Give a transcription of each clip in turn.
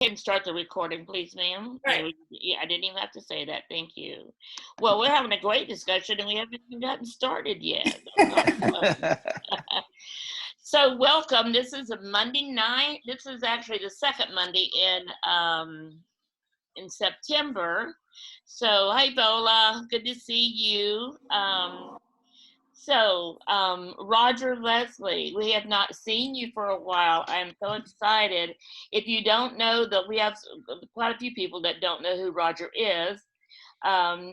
And start the recording, please, ma'am. Right. Yeah, I didn't even have to say that. Thank you. Well, we're having a great discussion and we haven't even gotten started yet. So welcome. This is a Monday night. This is actually the second Monday in September. So hey Bola, good to see you. Roger Leslie, we have not seen you for a while. I'm so excited. If you don't know that we have quite a few people that don't know who Roger is.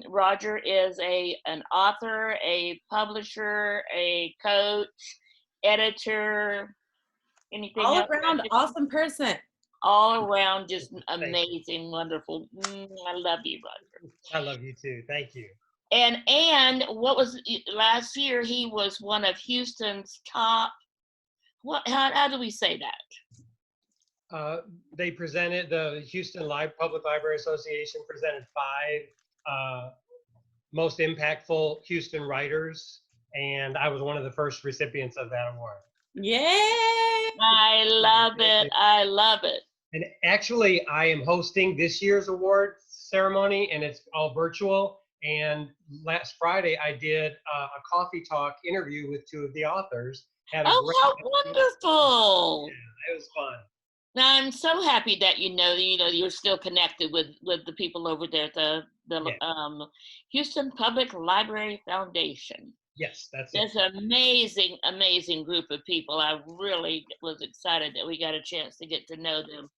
Roger is an author, a publisher, a coach, editor, anything All else? around awesome person. All around just amazing, wonderful. I love you, Roger. I love you too. Thank you. And what was last year? He was one of Houston's top. How do we say that? They presented, the Houston Public Library Association presented 5 most impactful Houston writers, and I was one of the first recipients of that award. Yay! I love it. I love it. And actually, I am hosting this year's award ceremony, and it's all virtual. And last Friday, I did a coffee talk interview with 2 of the authors. Oh, how wonderful! Yeah, it was fun. Now, I'm so happy that you're still connected with the people over there at the Houston Public Library Foundation. Yes, that's it. It's an amazing, amazing group of people. I really was excited that we got a chance to get to know them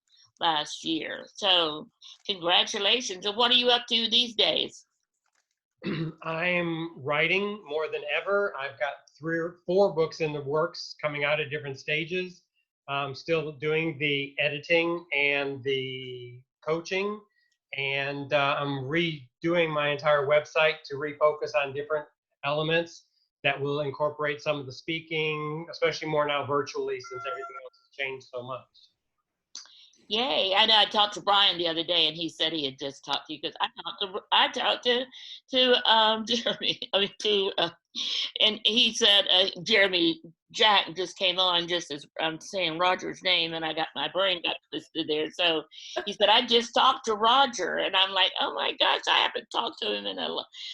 last year. So congratulations. And what are you up to these days? I'm writing more than ever. I've got 3 or 4 books in the works coming out at different stages. I'm still doing the editing and the coaching, and I'm redoing my entire website to refocus on different elements that will incorporate some of the speaking, especially more now virtually since everything else has changed so much. Yay! I know I talked to Brian the other day, and he said he had just talked to you because I talked to Jeremy. And he said Jeremy Jack just came on just as I'm saying Roger's name, and my brain got twisted there. So he said I just talked to Roger, and I'm like, oh my gosh, I haven't talked to him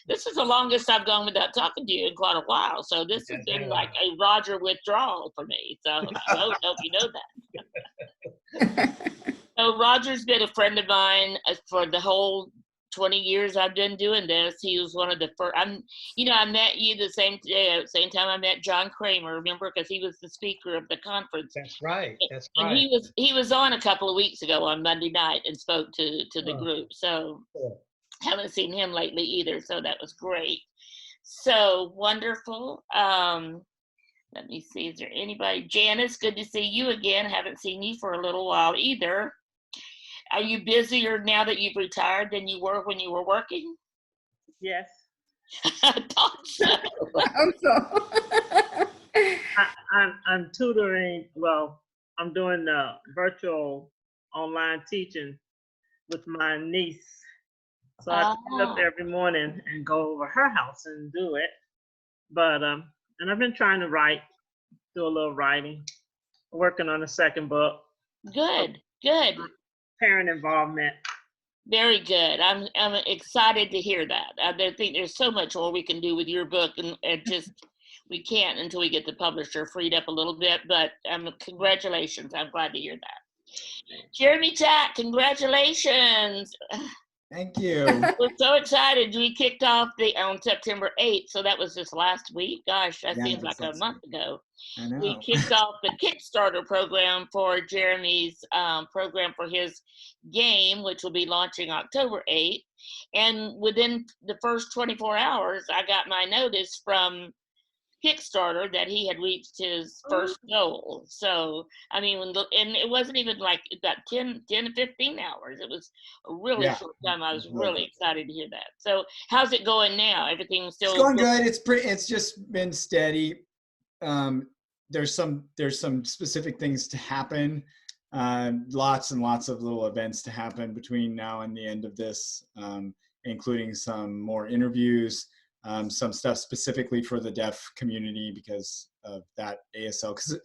this is the longest I've gone without talking to you in quite a while. So this has been like a Roger withdrawal for me. So I hope you know that. So Roger's been a friend of mine for the whole 20 years I've been doing this. He was one of the first. I met you the same time I met John Kramer. Remember, because he was the speaker of the conference. That's right. And he was on a couple of weeks ago on Monday night and spoke to the group. So haven't seen him lately either. So that was great. So wonderful. Let me see. Is there anybody? Janice, good to see you again. Haven't seen you for a little while either. Are you busier now that you've retired than you were when you were working? Yes. I thought so. I'm tutoring. Well, I'm doing virtual online teaching with my niece. So I get up every morning and go over her house and do it. But and I've been trying to do a little writing, working on a second book. Good. Parent involvement. Very good. I'm excited to hear that. I think there's so much more we can do with your book, and just we can't until we get the publisher freed up a little bit. But congratulations. I'm glad to hear that. Jeremy Jack, congratulations. Thank you. We're so excited. We kicked off on September 8th, so that was just last week. Gosh, that seems like a month ago. I know. We kicked off the Kickstarter program for Jeremy's program for his game, which will be launching October 8th. And within the first 24 hours, I got my notice from Kickstarter that he had reached his first goal. So, I mean, and it wasn't even like about 10 to 15 hours. It was a really short time. I was really excited to hear that. So how's it going now? Everything's still... It's going good. It's just been steady. There's some specific things to happen. Lots and lots of little events to happen between now and the end of this, including some more interviews. Some stuff specifically for the deaf community because of that ASL, because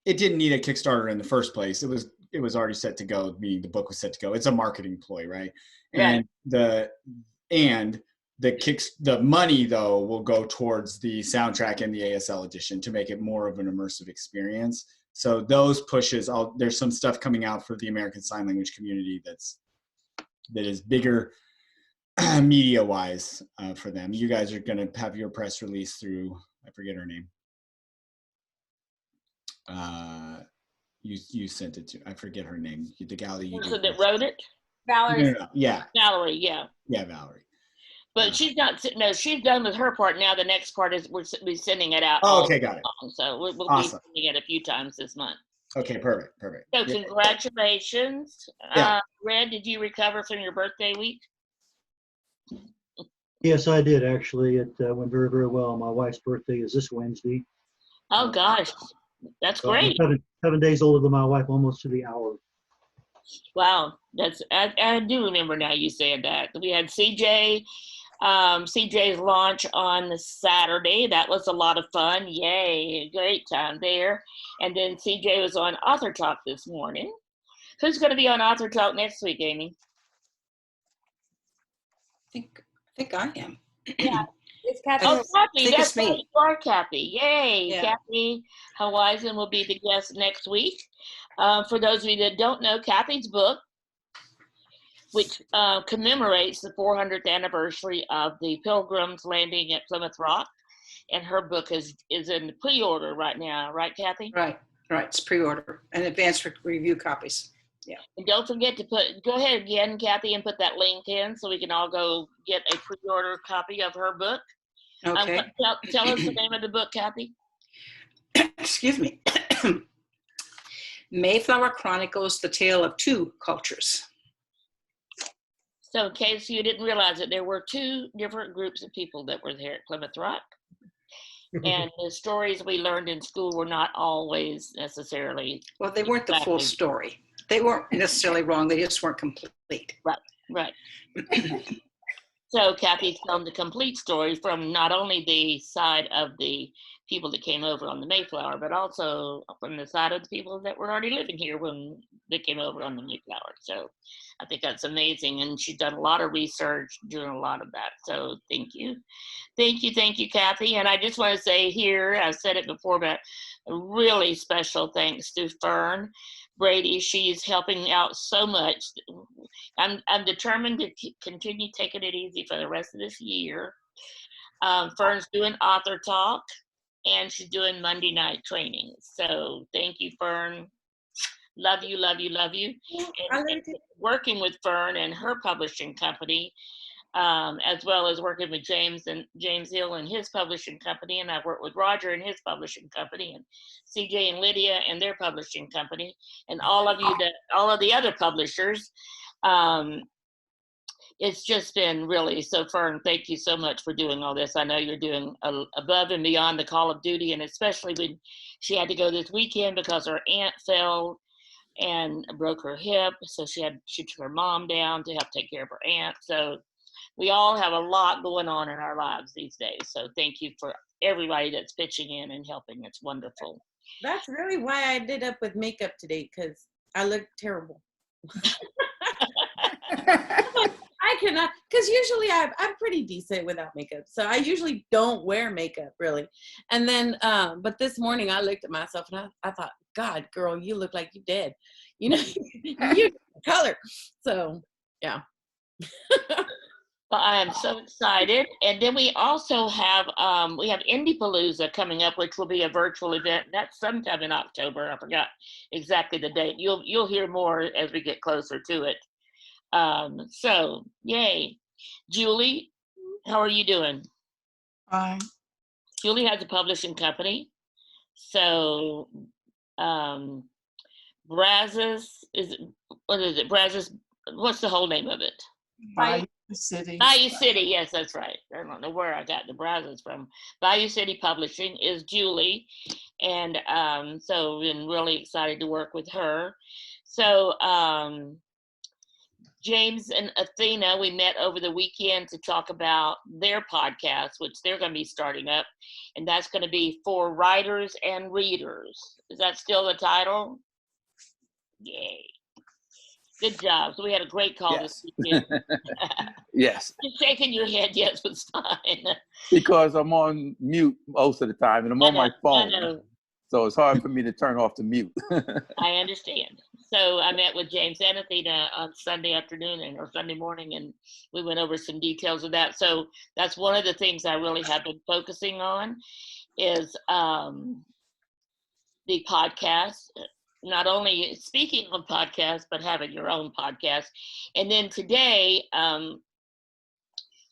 it didn't need a Kickstarter in the first place. It it was already set to go, meaning the book was set to go. It's a marketing ploy, right? Right. And the money though will go towards the soundtrack and the ASL edition to make it more of an immersive experience. So those pushes, there's some stuff coming out for the American Sign Language community that is bigger media wise for them. You guys are going to have your press release through, I forget her name. You sent it to, I forget her name. The gal that you So that wrote it? Valerie. No. Yeah. Valerie, yeah. Yeah, Valerie. But she's not, no, she's done with her part. Now the next part is we'll be sending it out. Oh, okay, got it. So we'll Awesome. be sending it a few times this month. Okay, perfect. So congratulations. Yeah. Red, did you recover from your birthday week? Yes, I did actually. It went very, very well. My wife's birthday is this Wednesday. Oh gosh, that's So I'm great. 7 days older than my wife, almost to the hour. Wow, I do remember now you said that. We had CJ's launch on the Saturday. That was a lot of fun. Yay, great time there. And then CJ was on Author Talk this morning. Who's going to be on Author Talk next week, Amy? I think I am. Yeah, it's Kathy. Oh, Kathy, think that's it's me. right. You are Kathy. Yay. Yeah. Kathy Hawaisen will be the guest next week. For those of you that don't know, Kathy's book, which commemorates the 400th anniversary of the Pilgrims landing at Plymouth Rock. And her book is in pre-order right now, right, Kathy? Right. It's pre-order and advanced review copies. And don't forget to go ahead again, Kathy, and put that link in so we can all go get a pre-order copy of her book. Okay. Tell us the name of the book, Kathy. Excuse me. Mayflower Chronicles: The Tale of Two Cultures. So in case you didn't realize it, there were two different groups of people that were there at Plymouth Rock. And the stories we learned in school were not always necessarily Well, they weren't the full Exactly. story. They weren't necessarily wrong. They just weren't complete. right. So Kathy's telling the complete story from not only the side of the people that came over on the Mayflower, but also from the side of the people that were already living here when they came over on the Mayflower. So I think that's amazing. And she's done a lot of research, doing a lot of that. So thank you. Thank you, Kathy. And I just want to say here, I've said it before, but a really special thanks to Fern Brady. She's helping out so much. I'm determined to continue taking it easy for the rest of this year. Fern's doing Author Talk, and she's doing Monday night training. So thank you, Fern. Love you. And working with Fern and her publishing company, as well as working with James Hill and his publishing company, and I've worked with Roger and his publishing company, and CJ and Lydia and their publishing company, and all of the other publishers. It's just been really so fun. Thank you so much for doing all this. I know you're doing above and beyond the call of duty, and especially when she had to go this weekend because her aunt fell and broke her hip, so she took her mom down to help take care of her aunt. So we all have a lot going on in our lives these days. So thank you for everybody that's pitching in and helping. It's wonderful. That's really why I did up with makeup today, because I look terrible. I cannot, because usually I'm pretty decent without makeup. So I usually don't wear makeup really. And then, but this morning I looked at myself and I thought, God, girl, you look like you're dead. You know, you're color. So yeah. Well, I am so excited. And then we also have Indiepalooza coming up, which will be a virtual event. That's sometime in October. I forgot exactly the date. You'll hear more as we get closer to it. So yay. Julie, how are you doing? Julie has a publishing company. So Brazos, Brazos, what's the whole name of it? Bayou City. Bayou City, yes, that's right. I don't know where I got the Brazos from. Bayou City Publishing is Julie. And so we've been really excited to work with her. So James and Athena, we met over the weekend to talk about their podcast, which they're going to be starting up. And that's going to be for writers and readers. Is that still the title? Yay. Good job. So we had a great call Yes. this weekend. Yes, You're shaking your head. Yes, it's fine. because I'm on mute most of the time, and I'm on my I phone, know. so it's hard for me to turn off the mute. I understand. So I met with James and Athena on Sunday afternoon or Sunday morning, and we went over some details of that. So that's one of the things I really have been focusing on is the podcast. Not only speaking on podcasts, but having your own podcast. And then today,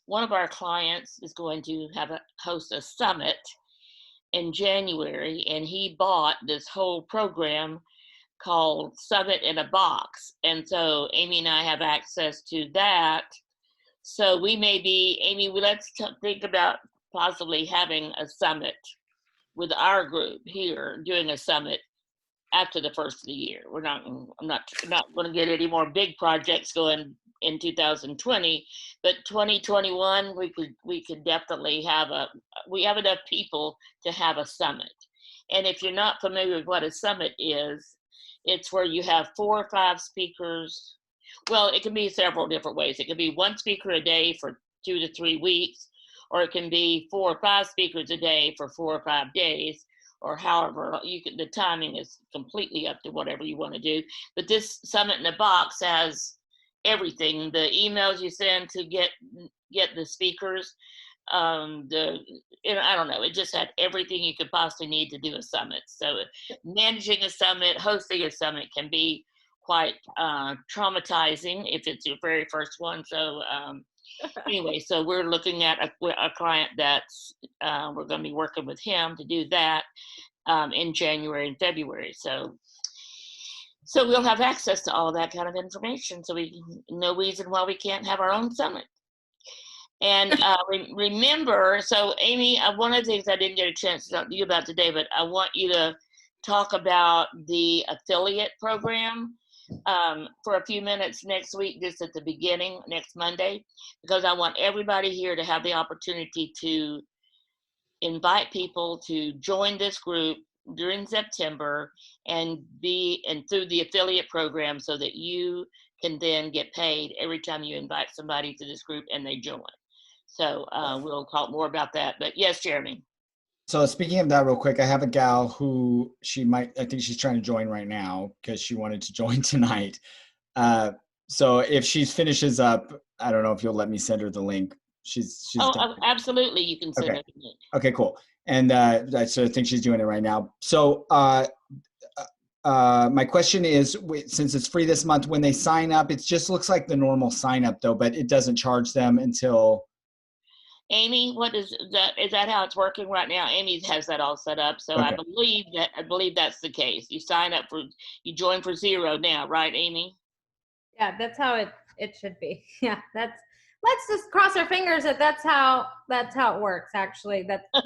one of our clients is going to host a summit in January, and he bought this whole program called Summit in a Box. And so Amy and I have access to that. So we may be, Amy, let's think about possibly having a summit with our group here, doing a summit after the first of the year. I'm not going to get any more big projects going in 2020, but 2021, we could definitely we have enough people to have a summit. And if you're not familiar with what a summit is, it's where you have 4 or 5 speakers. Well, it can be several different ways. It can be 1 speaker a day for 2 to 3 weeks, or it can be 4 or 5 speakers a day for 4 or 5 days, or however the timing is completely up to whatever you want to do. But this Summit in a Box has everything: the emails you send to get the speakers, I don't know, it just had everything you could possibly need to do a summit. So managing a summit, hosting a summit can be quite traumatizing if it's your very first one. So anyway, so we're looking at a client that's we're going to be working with him to do that in January and February. So we'll have access to all of that kind of information. So no reason why we can't have our own summit. And remember, so Amy, one of the things I didn't get a chance to talk to you about today, but I want you to talk about the affiliate program for a few minutes next week, just at the beginning, next Monday, because I want everybody here to have the opportunity to invite people to join this group during September and through the affiliate program, so that you can then get paid every time you invite somebody to this group and they join. So we'll talk more about that. But yes, Jeremy. So speaking of that real quick, I have a gal who I think she's trying to join right now because she wanted to join tonight. So if she finishes up, I don't know if you'll let me send her the link. She's Absolutely, you can send okay. her the link. Okay, cool. And so I think she's doing it right now. So my question is, since it's free this month, when they sign up, it just looks like the normal sign up though, but it doesn't charge them until. Amy, what is that? Is that how it's working right now? Amy has that all set up. So Okay. I believe that's the case. You join for $0 now, right, Amy? Yeah, that's how it should be. Yeah, let's just cross our fingers that's how it works. Actually, that's how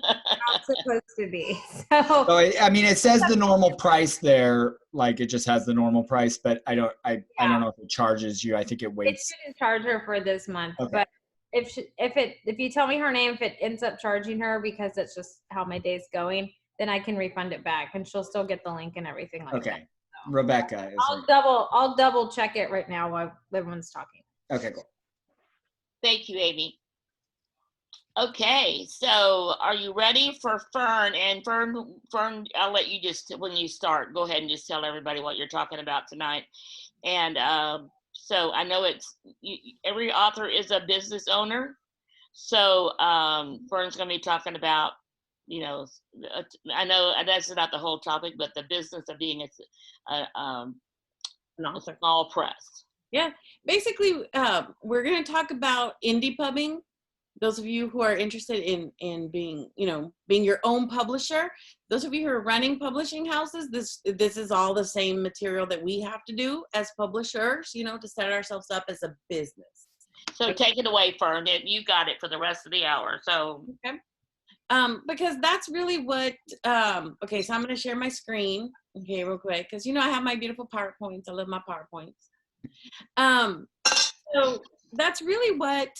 it's supposed to be. So I mean, it says the normal price there, like it just has the normal price, but I don't know if it charges you. I think it it waits. shouldn't charge her for this month, Okay. but if you tell me her name, if it ends up charging her because that's just how my day's going, then I can refund it back, and she'll still get the link and everything like that. Okay. Rebecca is. I'll double check it right now while everyone's talking. Okay, cool. Thank you, Amy. Okay, so are you ready for Fern? And Fern, I'll let you when you start, go ahead and just tell everybody what you're talking about tonight. And so I know every author is a business owner. So Fern's going to be talking about, I know that's not the whole topic, but the business of being a small press. Yeah, basically, we're going to talk about indie pubbing. Those of you who are interested in being your own publisher. Those of you who are running publishing houses, this is all the same material that we have to do as publishers, to set ourselves up as a business. So take it away, Fern. You got it for the rest of the hour. So okay. Because that's really what. Okay, so I'm going to share my screen. Okay, real quick, because I have my beautiful PowerPoints. I love my PowerPoints. So that's really what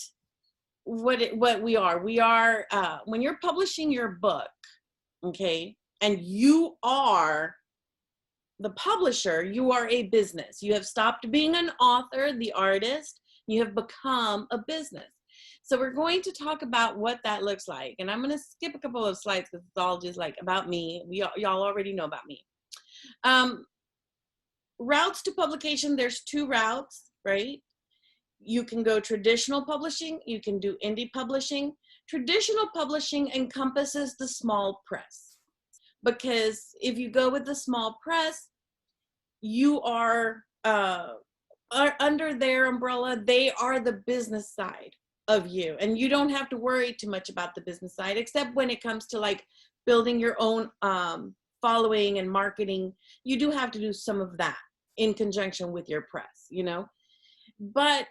we are. We are when you're publishing your book, okay, and you are the publisher, you are a business. You have stopped being an author, the artist. You have become a business. So we're going to talk about what that looks like. And I'm going to skip a couple of slides because it's all just like about me. Y'all already know about me. Routes to publication, there's 2 routes, right? You can go traditional publishing. You can do indie publishing. Traditional publishing encompasses the small press, because if you go with the small press, you are under their umbrella. They are the business side of you, and you don't have to worry too much about the business side, except when it comes to like building your own following and marketing. You do have to do some of that in conjunction with your press, you know. But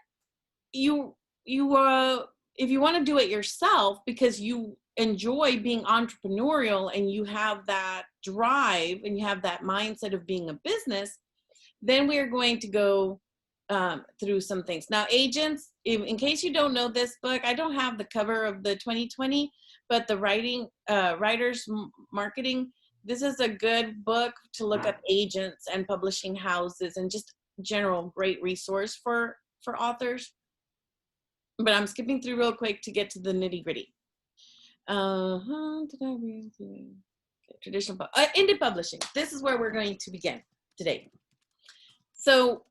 if you want to do it yourself because you enjoy being entrepreneurial and you have that drive and you have that mindset of being a business, then we're going to go through some things. Now, agents, in case you don't know this book, I don't have the cover of the 2020, but the writer's marketing, this is a good book to look up agents and publishing houses and just general great resource for authors. But I'm skipping through real quick to get to the nitty gritty. Did I read? Okay, traditional indie publishing. This is where we're going to begin today. So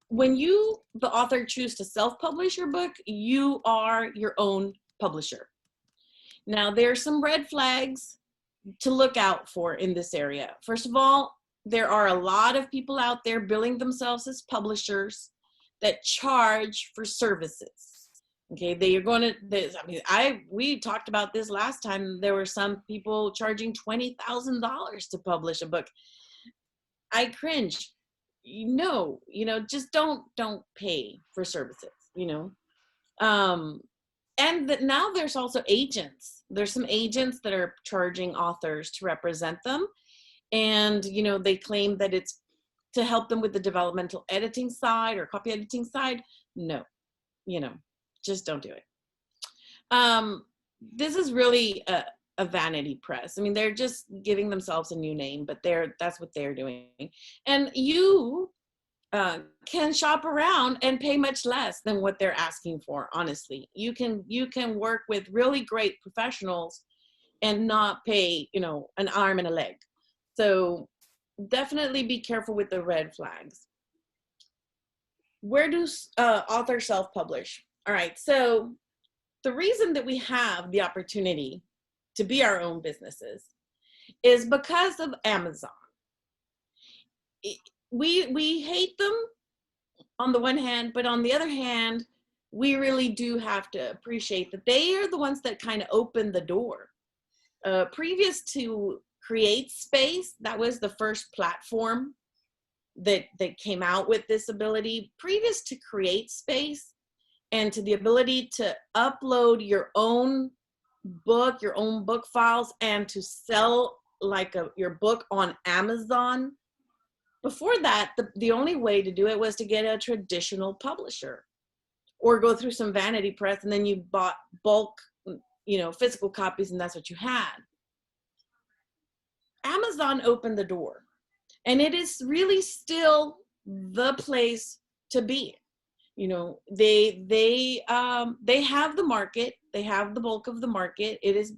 when you, the author, choose to self-publish your book, you are your own publisher. Now, there are some red flags to look out for in this area. First of all, there are a lot of people out there billing themselves as publishers that charge for services. Okay, they are going to, we talked about this last time. There were some people charging $20,000 to publish a book. I cringe. No, just don't pay for services, and now there's also agents. There's some agents that are charging authors to represent them. And, they claim that it's to help them with the developmental editing side or copy editing side. No, just don't do it. This is really a vanity press. I mean, they're just giving themselves a new name, but that's what they're doing. And you can shop around and pay much less than what they're asking for. Honestly, you can work with really great professionals and not pay, an arm and a leg. So definitely be careful with the red flags. Where do authors self-publish? All right, so the reason that we have the opportunity to be our own businesses is because of Amazon. We hate them on the one hand, but on the other hand, we really do have to appreciate that they are the ones that kind of open the door. Previous to CreateSpace, that was the first platform that came out with this ability. Previous to CreateSpace and to the ability to upload your own book files and to sell your book on Amazon. Before that, the only way to do it was to get a traditional publisher or go through some vanity press, and then you bought bulk, physical copies, and that's what you had. Amazon opened the door, and it is really still the place to be. They have the market, they have the bulk of the market. It is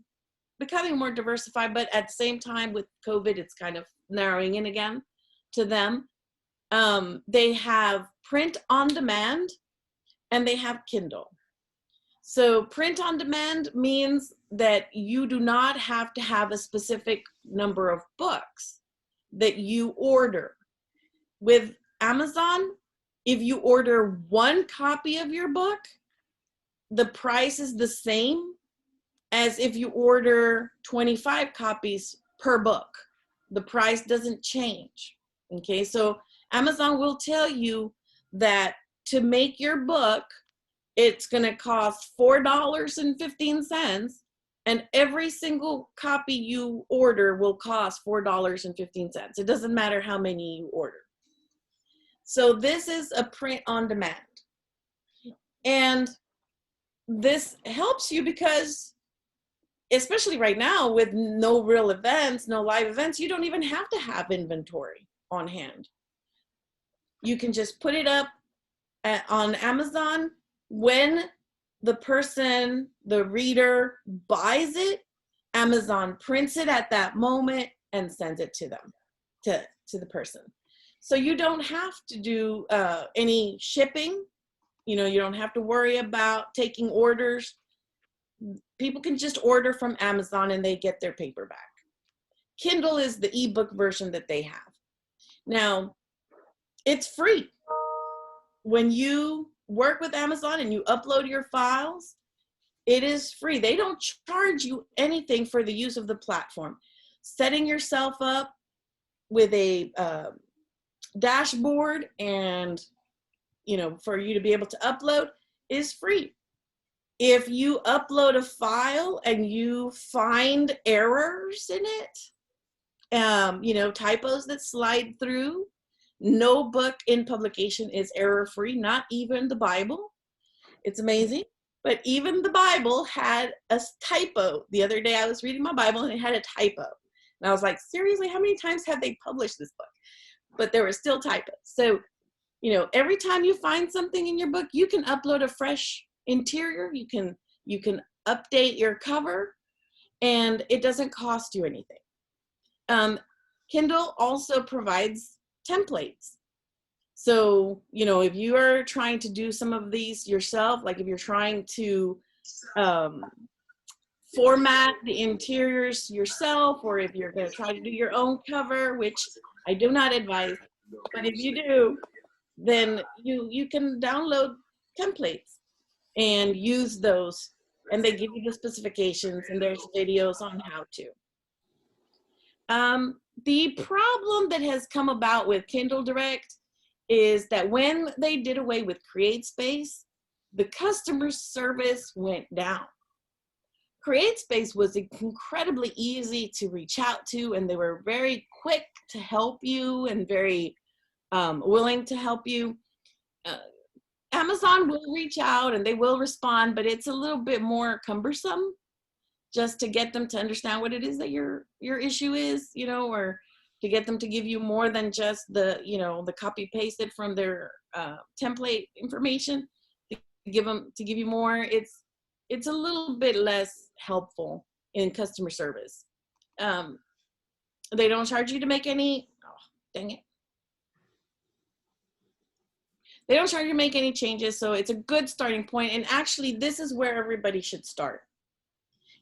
becoming more diversified, but at the same time with COVID, it's kind of narrowing in again to them. They have print on demand and they have Kindle. So print on demand means that you do not have to have a specific number of books that you order. With Amazon, if you order one copy of your book, the price is the same as if you order 25 copies per book. The price doesn't change. Okay, so Amazon will tell you that to make your book, it's going to cost $4.15, and every single copy you order will cost $4.15. It doesn't matter how many you order. So this is a print on demand. And this helps you because, especially right now with no real events, no live events, you don't even have to have inventory. on hand. You can just put it up on Amazon. When the person, the reader buys it, Amazon prints it at that moment and sends it to them, to the person. So you don't have to do any shipping. You know, you don't have to worry about taking orders. People can just order from Amazon and they get their paperback. Kindle is the ebook version that they have. Now, it's free. When you work with Amazon and you upload your files, it is free. They don't charge you anything for the use of the platform. Setting yourself up with a dashboard and, you know, for you to be able to upload is free. If you upload a file and you find errors in it, you know, typos that slide through, no book in publication is error-free, not even the Bible. It's amazing. But even the Bible had a typo. The other day I was reading my Bible and it had a typo. And I was like, seriously, how many times have they published this book? But there were still typos. So, you know, every time you find something in your book, you can upload a fresh interior. You can update your cover, and it doesn't cost you anything. Kindle also provides templates. So, you know, if you are trying to do some of these yourself, like if you're trying to format the interiors yourself, or if you're going to try to do your own cover, which I do not advise, but if you do, then you can download templates and use those, and they give you the specifications, and there's videos on how to. The problem that has come about with Kindle Direct is that when they did away with CreateSpace, the customer service went down. CreateSpace was incredibly easy to reach out to, and they were very quick to help you and very willing to help you. Amazon will reach out and they will respond, but it's a little bit more cumbersome just to get them to understand what it is that your issue is, you know, or to get them to give you more than just the, you know, the copy pasted from their template information. To give you more, it's a little bit less helpful in customer service. They don't charge you to make any, oh, dang it. They don't charge you to make any changes, so it's a good starting point. And actually, this is where everybody should start.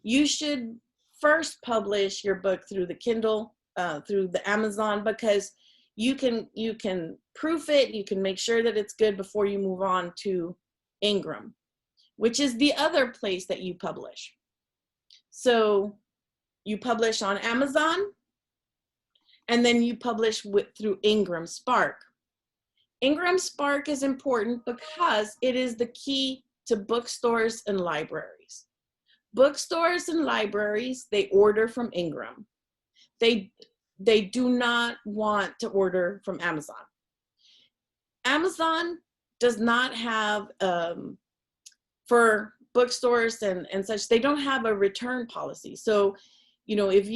You should first publish your book through the Kindle, through the Amazon, because you can proof it, you can make sure that it's good before you move on to Ingram, which is the other place that you publish. So you publish on Amazon, and then you publish through Ingram Spark. Ingram Spark is important because it is the key to bookstores and libraries. Bookstores and libraries, they order from Ingram. They do not want to order from Amazon. Amazon does not have, for bookstores and such, they don't have a return policy. So, you know, if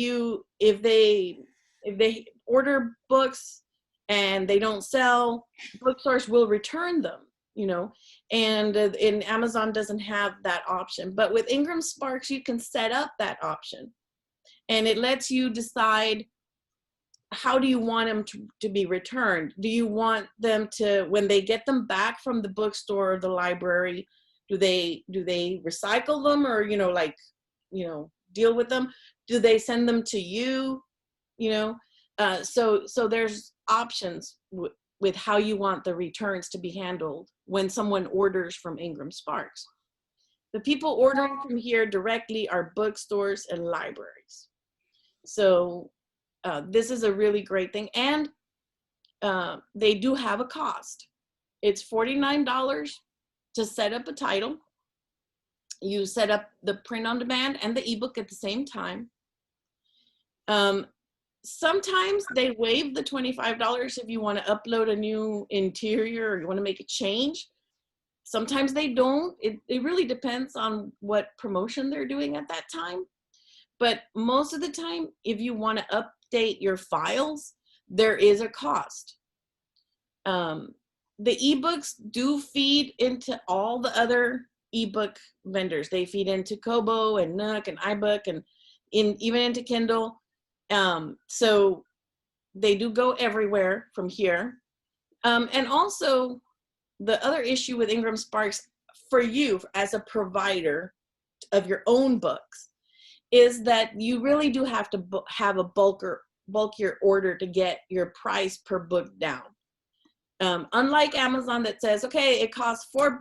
they order books and they don't sell, bookstores will return them, you know, and Amazon doesn't have that option. But with Ingram Sparks, you can set up that option, and it lets you decide, how do you want them to be returned? Do you want them to, when they get them back from the bookstore or the library, do they recycle them, or, you know, like, you know, deal with them? Do they send them to you, you know? So there's options with how you want the returns to be handled when someone orders from Ingram Sparks. The people ordering from here directly are bookstores and libraries. So this is a really great thing. And they do have a cost. It's $49 to set up a title. You set up the print on demand and the ebook at the same time. Sometimes they waive the $25 if you want to upload a new interior or you want to make a change. Sometimes they don't. It really depends on what promotion they're doing at that time. But most of the time, if you want to update your files, there is a cost. The ebooks do feed into all the other ebook vendors. They feed into Kobo and Nook and iBook and even into Kindle. So they do go everywhere from here. And also the other issue with Ingram Sparks for you as a provider of your own books is that you really do have to have a bulkier order to get your price per book down. Unlike Amazon that says, okay, it costs $4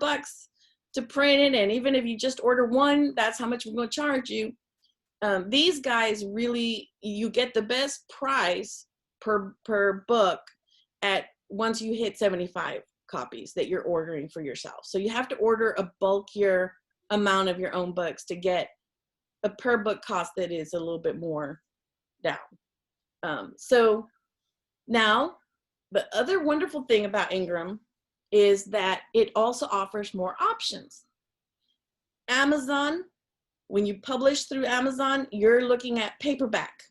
to print it, and even if you just order one, that's how much we're going to charge you. These guys really, you get the best price per book at once you hit 75 copies that you're ordering for yourself. So you have to order a bulkier amount of your own books to get a per book cost that is a little bit more down. So now the other wonderful thing about Ingram is that it also offers more options. Amazon, when you publish through Amazon, you're looking at paperback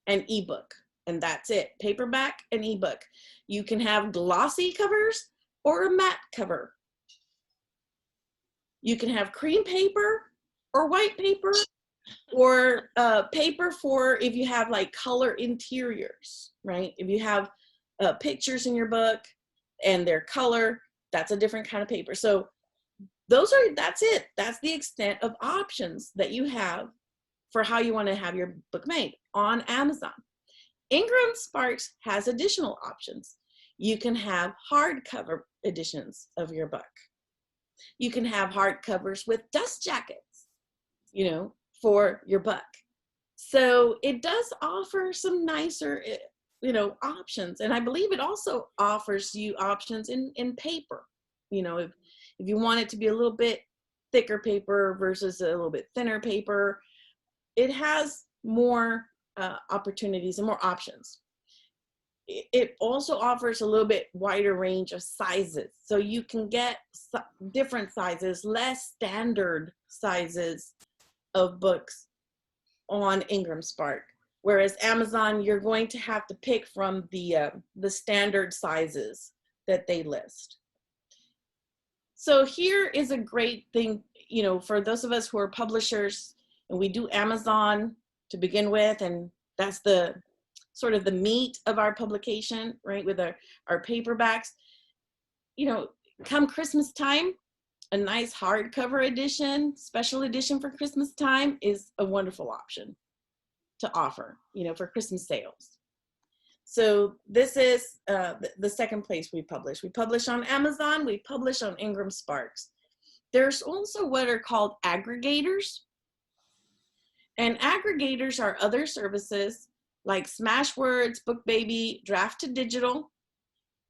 and ebook, and that's it, paperback and ebook. You can have glossy covers or a matte cover. You can have cream paper or white paper, or paper for if you have like color interiors, right? If you have pictures in your book and their color, that's a different kind of paper. So that's it. That's the extent of options that you have for how you want to have your book made on Amazon. Ingram Sparks has additional options. You can have hardcover editions of your book. You can have hardcovers with dust jackets, you know, for your book. So it does offer some nicer, you know, options. And I believe it also offers you options in paper. You know, if you want it to be a little bit thicker paper versus a little bit thinner paper, it has more opportunities and more options. It also offers a little bit wider range of sizes. So you can get different sizes, less standard sizes of books on Ingram Spark. Whereas Amazon, you're going to have to pick from the standard sizes that they list. So here is a great thing, you know, for those of us who are publishers, and we do Amazon to begin with, and that's the sort of the meat of our publication, right, with our paperbacks. You know, come Christmas time, a nice hardcover edition, special edition for Christmas time is a wonderful option to offer, you know, for Christmas sales. So this is the second place we publish. We publish on Amazon, we publish on Ingram Sparks. There's also what are called aggregators. And aggregators are other services like Smashwords, BookBaby, Draft to Digital.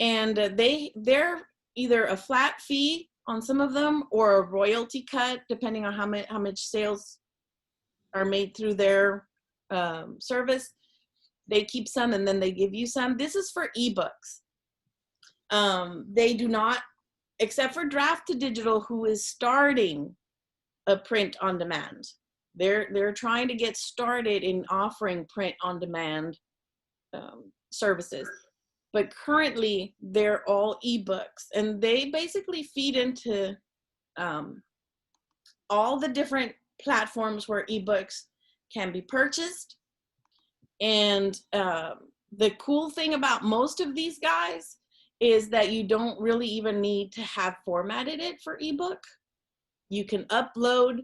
And they're either a flat fee on some of them or a royalty cut, depending on how much sales are made through their service. They keep some and then they give you some. This is for ebooks. They do not, except for Draft to Digital, who is starting a print on demand. They're trying to get started in offering print on demand services. But currently they're all ebooks, and they basically feed into all the different platforms where ebooks can be purchased. And the cool thing about most of these guys is that you don't really even need to have formatted it for ebook. You can upload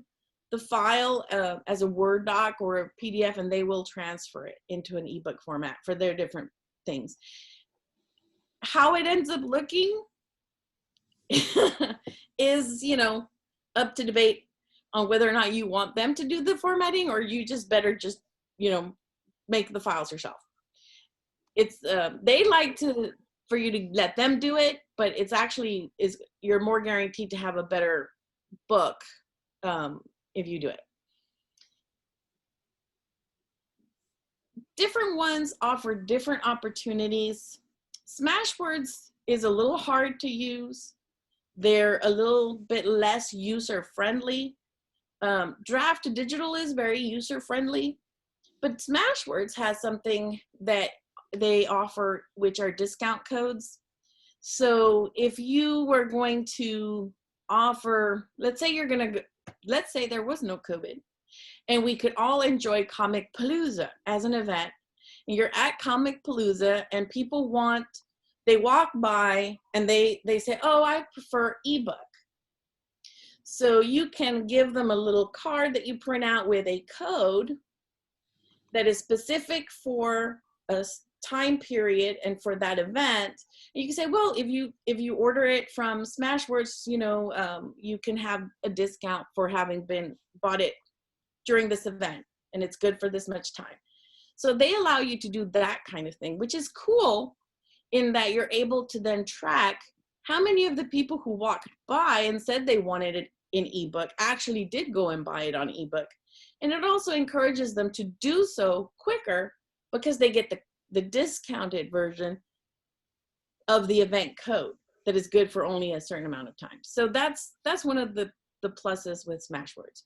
the file as a Word doc or a PDF, and they will transfer it into an ebook format for their different things. How it ends up looking is, you know, up to debate on whether or not you want them to do the formatting, or you just better just, you know, make the files yourself. It's they like for you to let them do it, but it's actually you're more guaranteed to have a better book if you do it. Different ones offer different opportunities. Smashwords is a little hard to use. They're a little bit less user-friendly. Draft to Digital is very user-friendly, but Smashwords has something that they offer, which are discount codes. So if you were going to offer, let's say let's say there was no COVID and we could all enjoy Comic Palooza as an event. And you're at Comic Palooza and people they walk by and they say, oh, I prefer ebook. So you can give them a little card that you print out with a code that is specific for a time period and for that event. And you can say, well, if you order it from Smashwords, you can have a discount for having bought it during this event, and it's good for this much time. So they allow you to do that kind of thing, which is cool in that you're able to then track how many of the people who walked by and said they wanted it in ebook actually did go and buy it on ebook. And it also encourages them to do so quicker because they get the discounted version of the event code that is good for only a certain amount of time. So that's one of the pluses with Smashwords.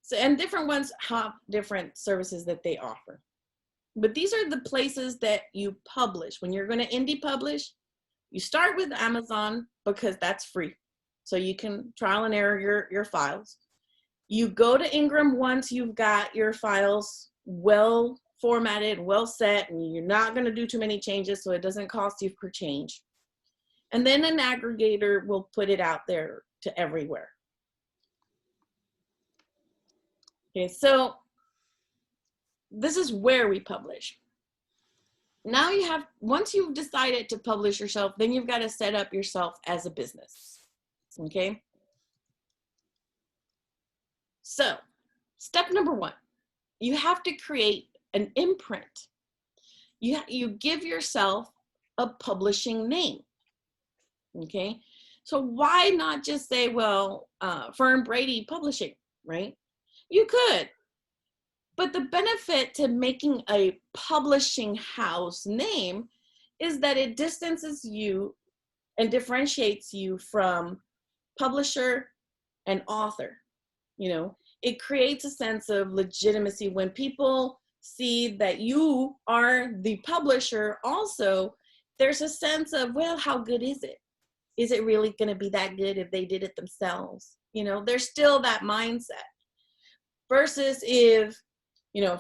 So, and different ones have different services that they offer. But these are the places that you publish. When you're going to indie publish, you start with Amazon because that's free. So you can trial and error your files. You go to Ingram once you've got your files well formatted, well set, and you're not going to do too many changes so it doesn't cost you per change. And then an aggregator will put it out there to everywhere. Okay, so this is where we publish. Now once you've decided to publish yourself, then you've got to set up yourself as a business, okay? So step number 1, you have to create an imprint. You give yourself a publishing name, okay? So why not just say, well, Fern Brady Publishing, right? You could, but the benefit to making a publishing house name is that it distances you and differentiates you from publisher and author. It creates a sense of legitimacy when people see that you are the publisher. Also, there's a sense of, well, how good is it? Is it really going to be that good if they did it themselves? There's still that mindset. Versus if,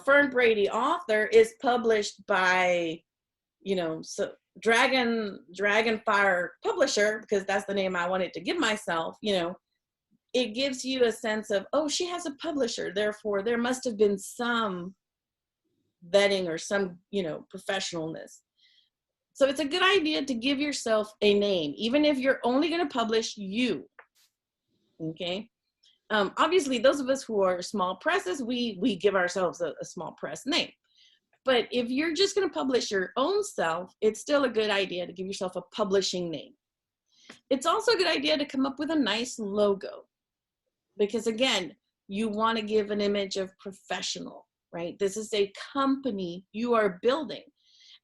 Fern Brady author is published by, so Dragonfire publisher, because that's the name I wanted to give myself, it gives you a sense of, oh, she has a publisher, therefore there must have been some vetting or some, professionalness. So it's a good idea to give yourself a name, even if you're only going to publish you, okay? Obviously, those of us who are small presses, we give ourselves a small press name. But if you're just going to publish your own self, it's still a good idea to give yourself a publishing name. It's also a good idea to come up with a nice logo. Because again, you want to give an image of professional, right? This is a company you are building.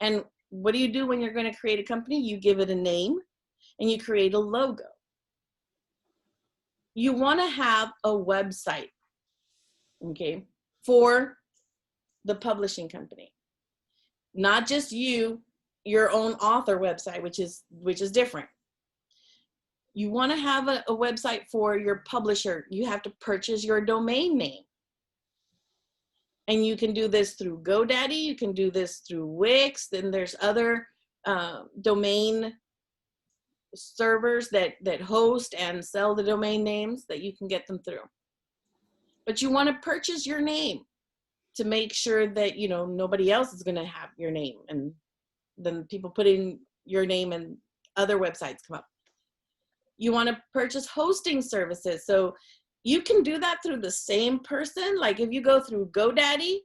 And what do you do when you're going to create a company? You give it a name and you create a logo. You want to have a website, okay, for the publishing company. Not just your own author website, which is different. You want to have a website for your publisher. You have to purchase your domain name. And you can do this through GoDaddy. You can do this through Wix. Then there's other domain servers that host and sell the domain names that you can get them through. But you want to purchase your name to make sure that, nobody else is going to have your name. And then people put in your name and other websites come up. You want to purchase hosting services. So you can do that through the same person. Like if you go through GoDaddy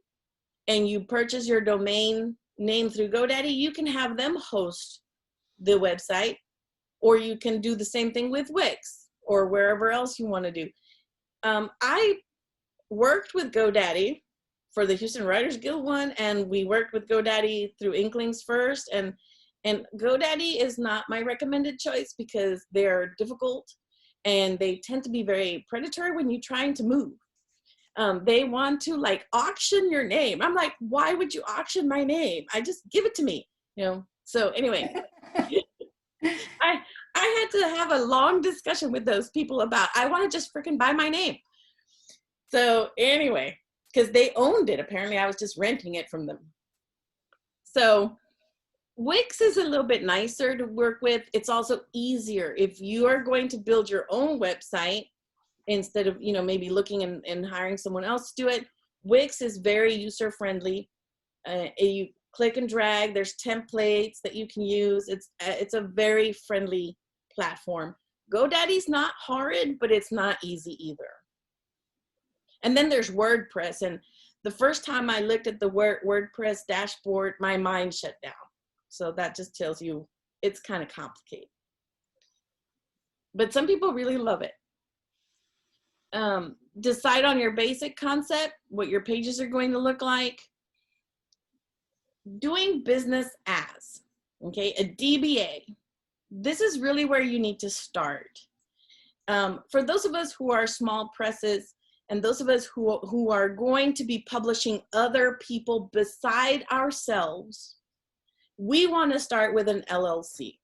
and you purchase your domain name through GoDaddy, you can have them host the website, or you can do the same thing with Wix or wherever else you want to do. I worked with GoDaddy for the Houston Writers Guild one, and we worked with GoDaddy through Inklings first. And GoDaddy is not my recommended choice because they're difficult and they tend to be very predatory when you're trying to move. they want to like auction your name. I'm like, why would you auction my name? I just give it to me, you know? So anyway, I had to have a long discussion with those people about, I want to just freaking buy my name. So anyway, because they owned it. Apparently I was just renting it from them. So Wix is a little bit nicer to work with. It's also easier. If you are going to build your own website, instead of, you know, maybe looking and hiring someone else to do it, Wix is very user-friendly. You click and drag, there's templates that you can use. It's a very friendly platform. GoDaddy's not horrid, but it's not easy either. And then there's WordPress. And the first time I looked at the WordPress dashboard, my mind shut down. So that just tells you it's kind of complicated. But some people really love it. Decide on your basic concept, what your pages are going to look like. Doing business as, okay, a DBA. This is really where you need to start. For those of us who are small presses, and those of us who are going to be publishing other people beside ourselves, we want to start with an LLC,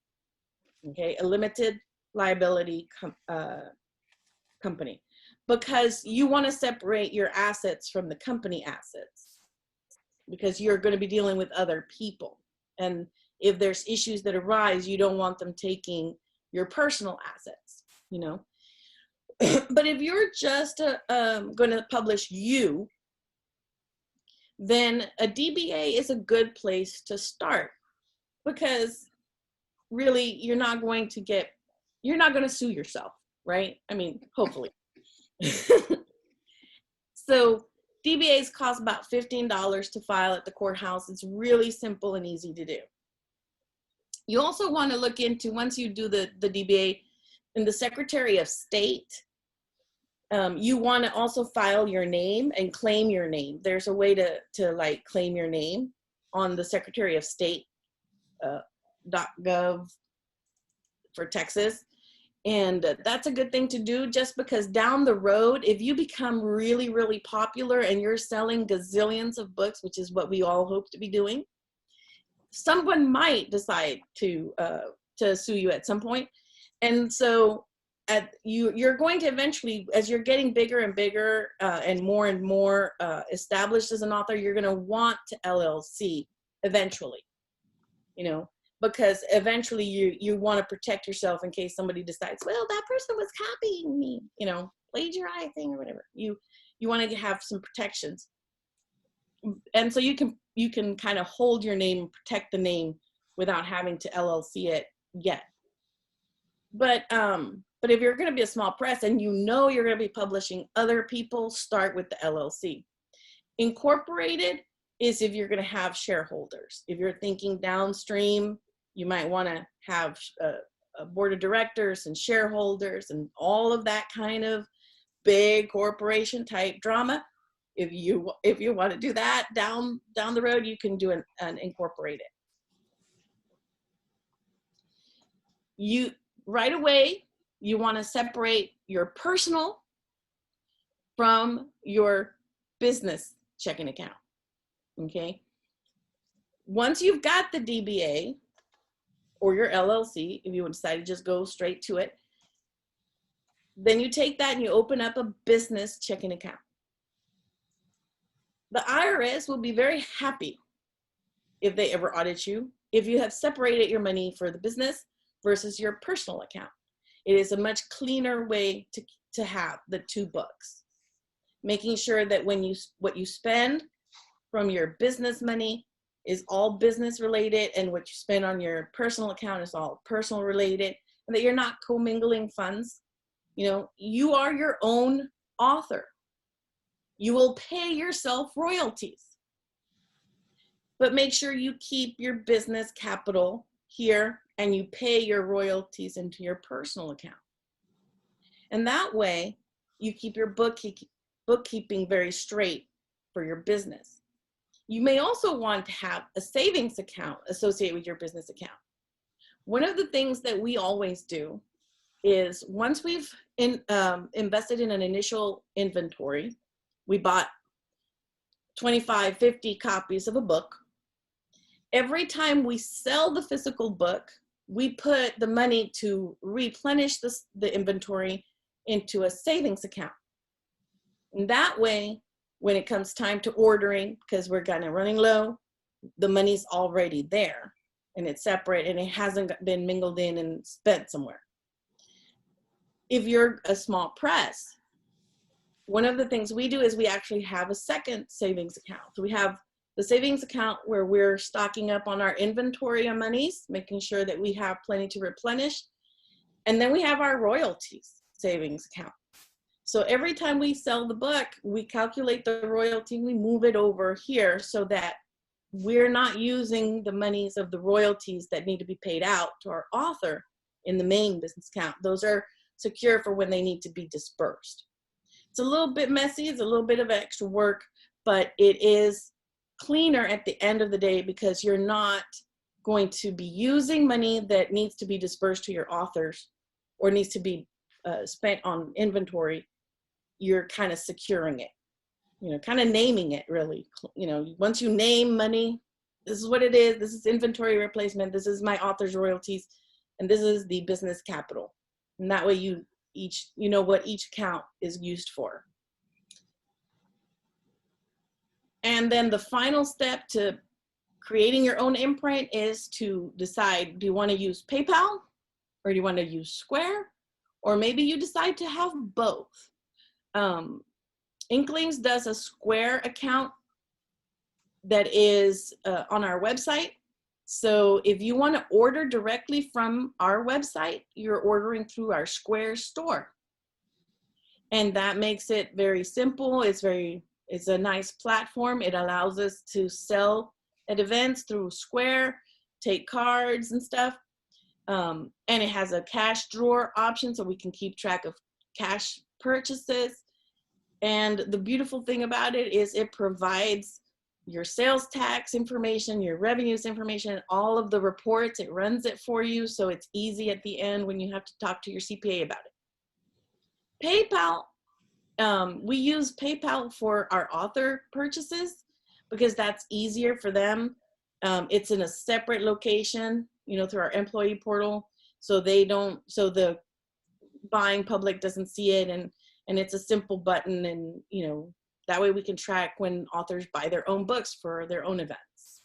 okay, a limited liability company, because you want to separate your assets from the company assets, because you're going to be dealing with other people. And if there's issues that arise, you don't want them taking your personal assets, you know. But if you're just going to publish you, then a DBA is a good place to start, because really you're not going to sue yourself, right? I mean, hopefully. So DBAs cost about $15 to file at the courthouse. It's really simple and easy to do. You also want to look into, once you do the DBA, in the Secretary of State, you want to also file your name and claim your name. There's a way to like claim your name on the Secretary of State .gov for Texas. And that's a good thing to do, just because down the road, if you become really, really popular and you're selling gazillions of books, which is what we all hope to be doing, someone might decide to sue you at some point. And so you're going to eventually, as you're getting bigger and bigger and more established as an author, you're going to want to LLC eventually, you know, because eventually you want to protect yourself in case somebody decides, well, that person was copying me, you know, plagiarizing or whatever. You want to have some protections. And so you can kind of hold your name, protect the name without having to LLC it yet. But if you're going to be a small press and you know you're going to be publishing other people, start with the LLC. Incorporated is if you're going to have shareholders. If you're thinking downstream, you might want to have a board of directors and shareholders and all of that kind of big corporation type drama. If you want to do that down the road, you can do an incorporated. Right away, you want to separate your personal from your business checking account, okay? Once you've got the DBA or your LLC, if you decide to just go straight to it, then you take that and you open up a business checking account. The IRS will be very happy if they ever audit you, if you have separated your money for the business versus your personal account. It is a much cleaner way to have the two books. Making sure that what you spend from your business money is all business related, and what you spend on your personal account is all personal related, and that you're not commingling funds. You know, you are your own author. You will pay yourself royalties, but make sure you keep your business capital here and you pay your royalties into your personal account. And that way you keep your bookkeeping very straight for your business. You may also want to have a savings account associated with your business account. One of the things that we always do is, once we've invested in an initial inventory, we bought 25, 50 copies of a book. Every time we sell the physical book, we put the money to replenish the inventory into a savings account. And that way, when it comes time to ordering, because we're kind of running low, the money's already there and it's separate and it hasn't been mingled in and spent somewhere. If you're a small press, one of the things we do is we actually have a second savings account. So we have the savings account where we're stocking up on our inventory of monies, making sure that we have plenty to replenish. And then we have our royalties savings account. So every time we sell the book, we calculate the royalty, we move it over here so that we're not using the monies of the royalties that need to be paid out to our author in the main business account. Those are secure for when they need to be dispersed. It's a little bit messy, it's a little bit of extra work, but it is cleaner at the end of the day because you're not going to be using money that needs to be dispersed to your authors or needs to be spent on inventory. You're kind of securing it, you know, kind of naming it really. You know, once you name money, this is what it is, this is inventory replacement, this is my author's royalties, and this is the business capital. And that way you know what each account is used for. And then the final step to creating your own imprint is to decide, do you want to use PayPal or do you want to use Square? Or maybe you decide to have both. Inklings does a Square account that is on our website. So if you want to order directly from our website, you're ordering through our Square store. And that makes it very simple. It's a nice platform. It allows us to sell at events through Square, take cards and stuff. And it has a cash drawer option so we can keep track of cash purchases. And the beautiful thing about it is it provides your sales tax information, your revenues information, all of the reports. It runs it for you, so it's easy at the end when you have to talk to your CPA about it. PayPal, we use PayPal for our author purchases because that's easier for them. It's in a separate location, you know, through our employee portal, so the buying public doesn't see it, and it's a simple button, and you know, that way we can track when authors buy their own books for their own events.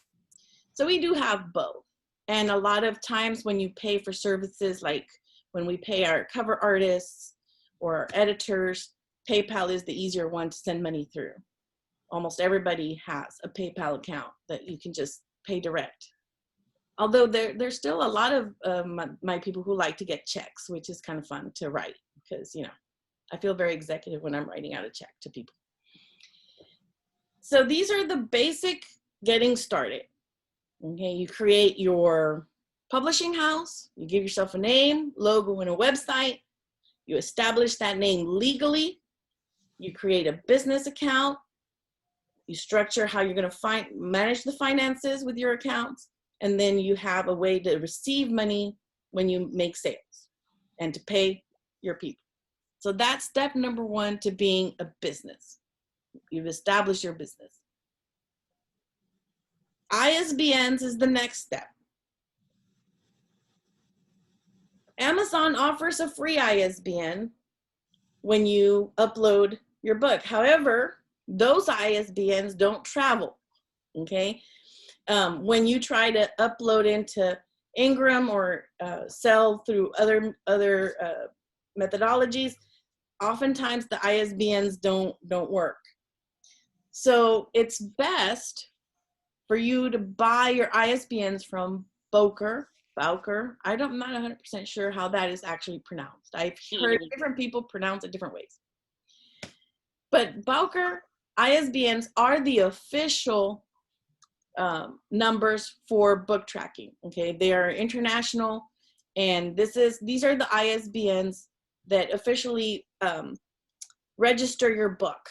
So we do have both. And a lot of times when you pay for services, like when we pay our cover artists or our editors, PayPal is the easier one to send money through. Almost everybody has a PayPal account that you can just pay direct. Although there's still a lot of my people who like to get checks, which is kind of fun to write because, you know, I feel very executive when I'm writing out a check to people. So these are the basic getting started. Okay, you create your publishing house, you give yourself a name, logo, and a website. You establish that name legally. You create a business account. You structure how you're going to manage the finances with your accounts. And then you have a way to receive money when you make sales and to pay your people. So that's step number one to being a business. You've established your business. ISBNs is the next step. Amazon offers a free ISBN when you upload your book. However, those ISBNs don't travel, okay? When you try to upload into Ingram or sell through other methodologies, oftentimes the ISBNs don't work. So it's best for you to buy your ISBNs from Bowker. I'm not 100% sure how that is actually pronounced. I've heard different people pronounce it different ways. But Bowker ISBNs are the official numbers for book tracking. Okay, they are international, and these are the ISBNs that officially register your book.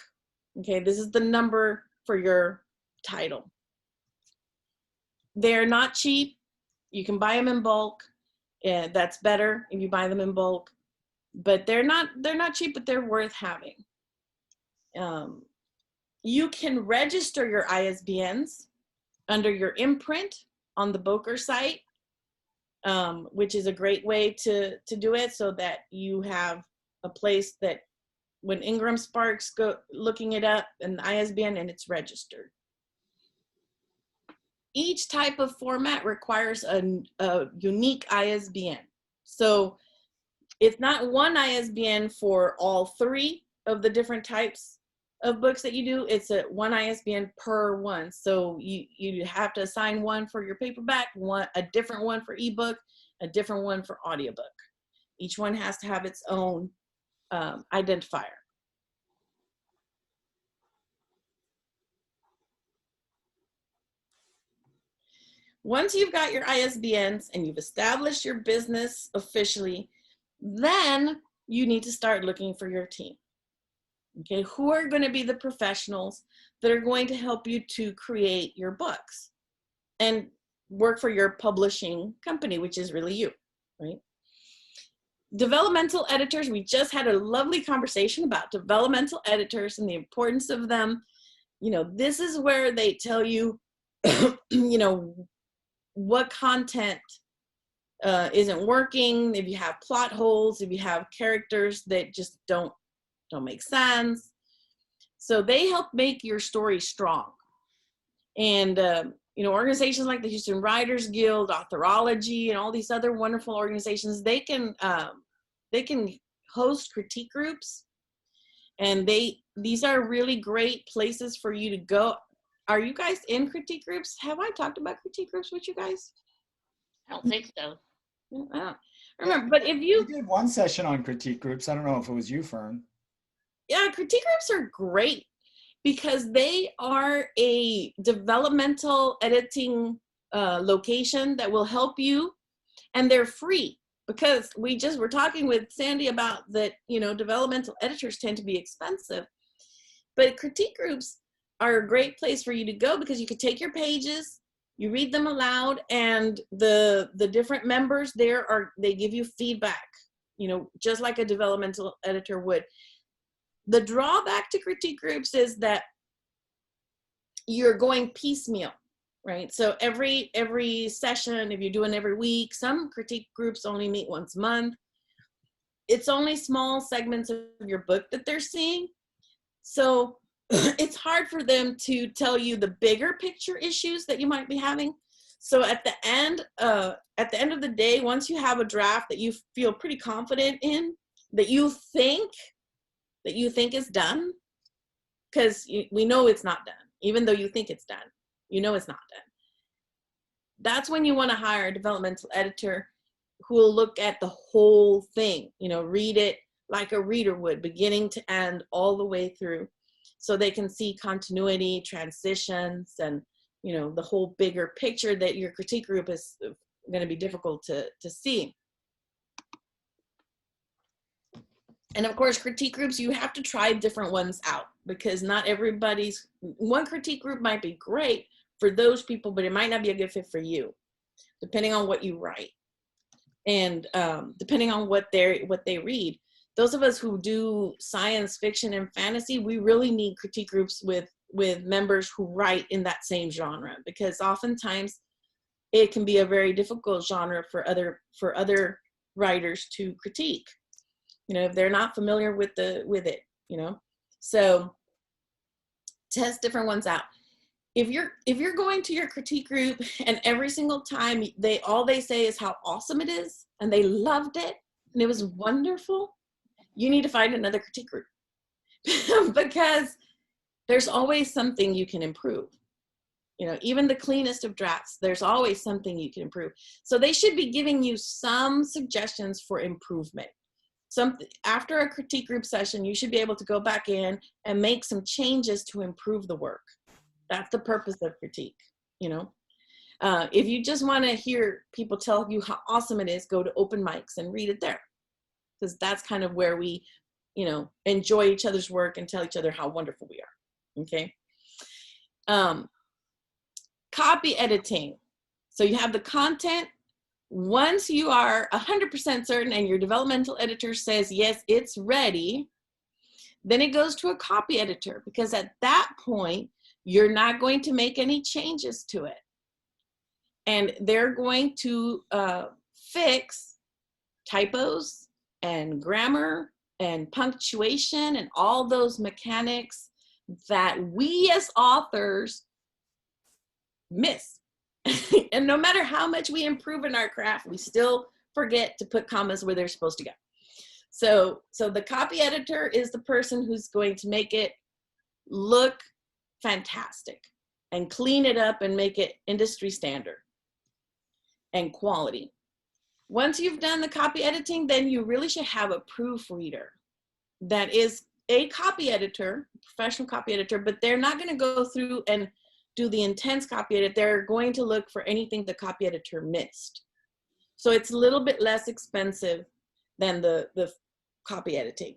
Okay, this is the number for your title. They're not cheap. You can buy them in bulk. That's better if you buy them in bulk. But they're not cheap, but they're worth having. You can register your ISBNs under your imprint on the Boker site, which is a great way to do it, so that you have a place that when Ingram Sparks go looking it up, an ISBN, and it's registered. Each type of format requires a unique ISBN. So it's not one ISBN for all 3 of the different types of books that you do. It's a one ISBN per one. So you have to assign one for your paperback, a different one for ebook, a different one for audiobook. Each one has to have its own identifier. Once you've got your ISBNs and you've established your business officially, then you need to start looking for your team. Okay, who are going to be the professionals that are going to help you to create your books and work for your publishing company, which is really you, right? Developmental editors, we just had a lovely conversation about developmental editors and the importance of them. You know, this is where they tell you, you know, what content isn't working, if you have plot holes, if you have characters that just don't make sense. So they help make your story strong. And you know, organizations like the Houston Writers Guild, Authorology, and all these other wonderful organizations, they can host critique groups, and these are really great places for you to go. Are you guys in critique groups? Have I talked about critique groups with you guys? I don't think so. I don't remember, but if you We did one session on critique groups. I don't know if it was you, Fern. Yeah, critique groups are great because they are a developmental editing location that will help you, and they're free, because we're talking with Sandy about that, you know, developmental editors tend to be expensive, but critique groups are a great place for you to go, because you could take your pages, you read them aloud, and the different members there they give you feedback, you know, just like a developmental editor would. The drawback to critique groups is that you're going piecemeal, right? So every session, if you're doing every week, some critique groups only meet once a month. It's only small segments of your book that they're seeing. So it's hard for them to tell you the bigger picture issues that you might be having. So at the end of the day, once you have a draft that you feel pretty confident in, that you think is done, because we know it's not done, even though you think it's done, you know it's not done. That's when you want to hire a developmental editor who will look at the whole thing, you know, read it like a reader would, beginning to end, all the way through, so they can see continuity, transitions, and, you know, the whole bigger picture that your critique group is going to be difficult to see. And of course, critique groups, you have to try different ones out, because not everybody's, one critique group might be great for those people, but it might not be a good fit for you, depending on what you write, and depending on what they read. Those of us who do science fiction and fantasy, we really need critique groups with members who write in that same genre, because oftentimes it can be a very difficult genre for other writers to critique, you know, if they're not familiar with it, you know. So test different ones out. If you're going to your critique group and every single time all they say is how awesome it is and they loved it and it was wonderful, you need to find another critique group because there's always something you can improve. You know, even the cleanest of drafts, there's always something you can improve. So they should be giving you some suggestions for improvement. After a critique group session, you should be able to go back in and make some changes to improve the work. That's the purpose of critique, you know. If you just want to hear people tell you how awesome it is, go to open mics and read it there, because that's kind of where we, you know, enjoy each other's work and tell each other how wonderful we are. Okay. Copy editing. So you have the content. Once you are 100% certain and your developmental editor says, yes, it's ready, Then it goes to a copy editor, because at that point, you're not going to make any changes to it. And they're going to fix typos and grammar and punctuation and all those mechanics that we as authors miss. And no matter how much we improve in our craft, we still forget to put commas where they're supposed to go. So the copy editor is the person who's going to make it look fantastic and clean it up and make it industry standard and quality. Once you've done the copy editing, then you really should have a proofreader that is a copy editor, professional copy editor, but they're not going to go through and do the intense copy edit. They're going to look for anything the copy editor missed. So it's a little bit less expensive than the copy editing.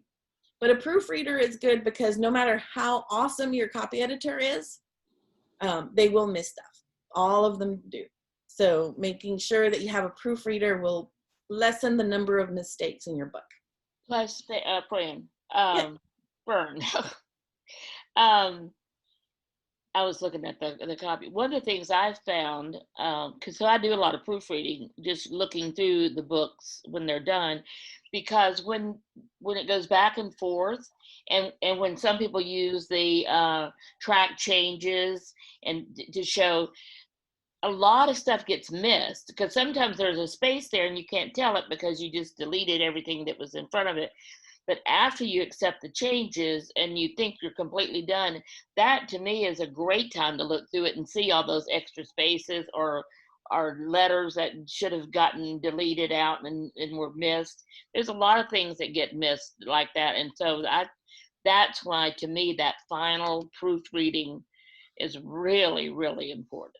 But a proofreader is good because no matter how awesome your copy editor is, they will miss stuff. All of them do. So making sure that you have a proofreader will lessen the number of mistakes in your book. Plus, Fern, I was looking at the copy. One of the things I found, because so I do a lot of proofreading, just looking through the books when they're done, because when it goes back and forth, and when some people use the track changes and to show, a lot of stuff gets missed, because sometimes there's a space there and you can't tell it because you just deleted everything that was in front of it. But after you accept the changes and you think you're completely done, that to me is a great time to look through it and see all those extra spaces or letters that should have gotten deleted out and were missed. There's a lot of things that get missed like that. And so that's why, to me, that final proofreading is really, really important.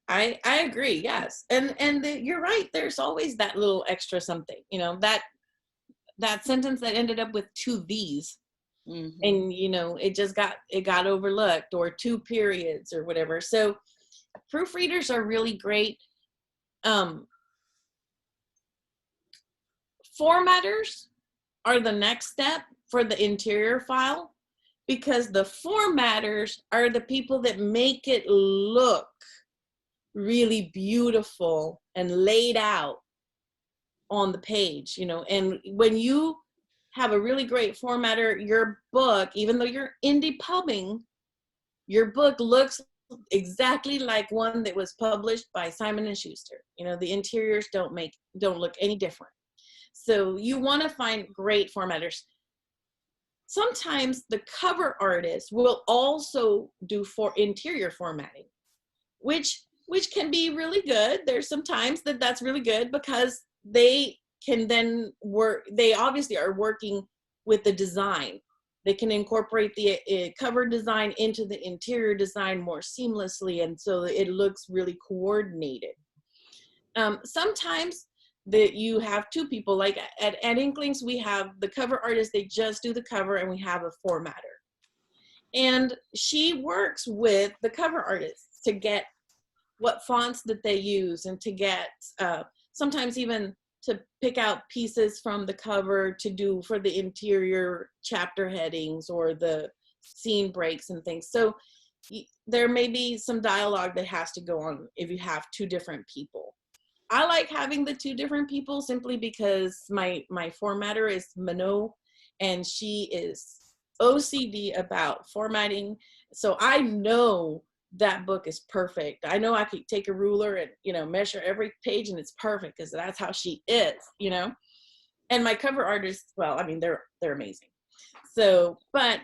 I agree, yes. And you're right, there's always that little extra something, you know, that sentence that ended up with 2 V's. Mm-hmm. And you know, it got overlooked, or 2 periods or whatever. So proofreaders are really great. Formatters are the next step for the interior file, because the formatters are the people that make it look really beautiful and laid out on the page, you know. And when you have a really great formatter, your book, even though you're indie pubbing, your book looks exactly like one that was published by Simon & Schuster. You know, the interiors don't look any different. So you want to find great formatters. Sometimes the cover artist will also do for interior formatting, which can be really good. There's some times that's really good because they can then work, they obviously are working with the design. They can incorporate the cover design into the interior design more seamlessly, and so it looks really coordinated. Sometimes that you have 2 people, like at Inklings, we have the cover artist, they just do the cover, and we have a formatter. And she works with the cover artists to get what fonts that they use, and to get sometimes even to pick out pieces from the cover to do for the interior chapter headings or the scene breaks and things. So there may be some dialogue that has to go on if you have 2 different people. I like having the 2 different people simply because my formatter is Mano, and she is OCD about formatting. So I know that book is perfect. I know I could take a ruler and, you know, measure every page and it's perfect because that's how she is, you know. And my cover artists, well, I mean, they're amazing. So, but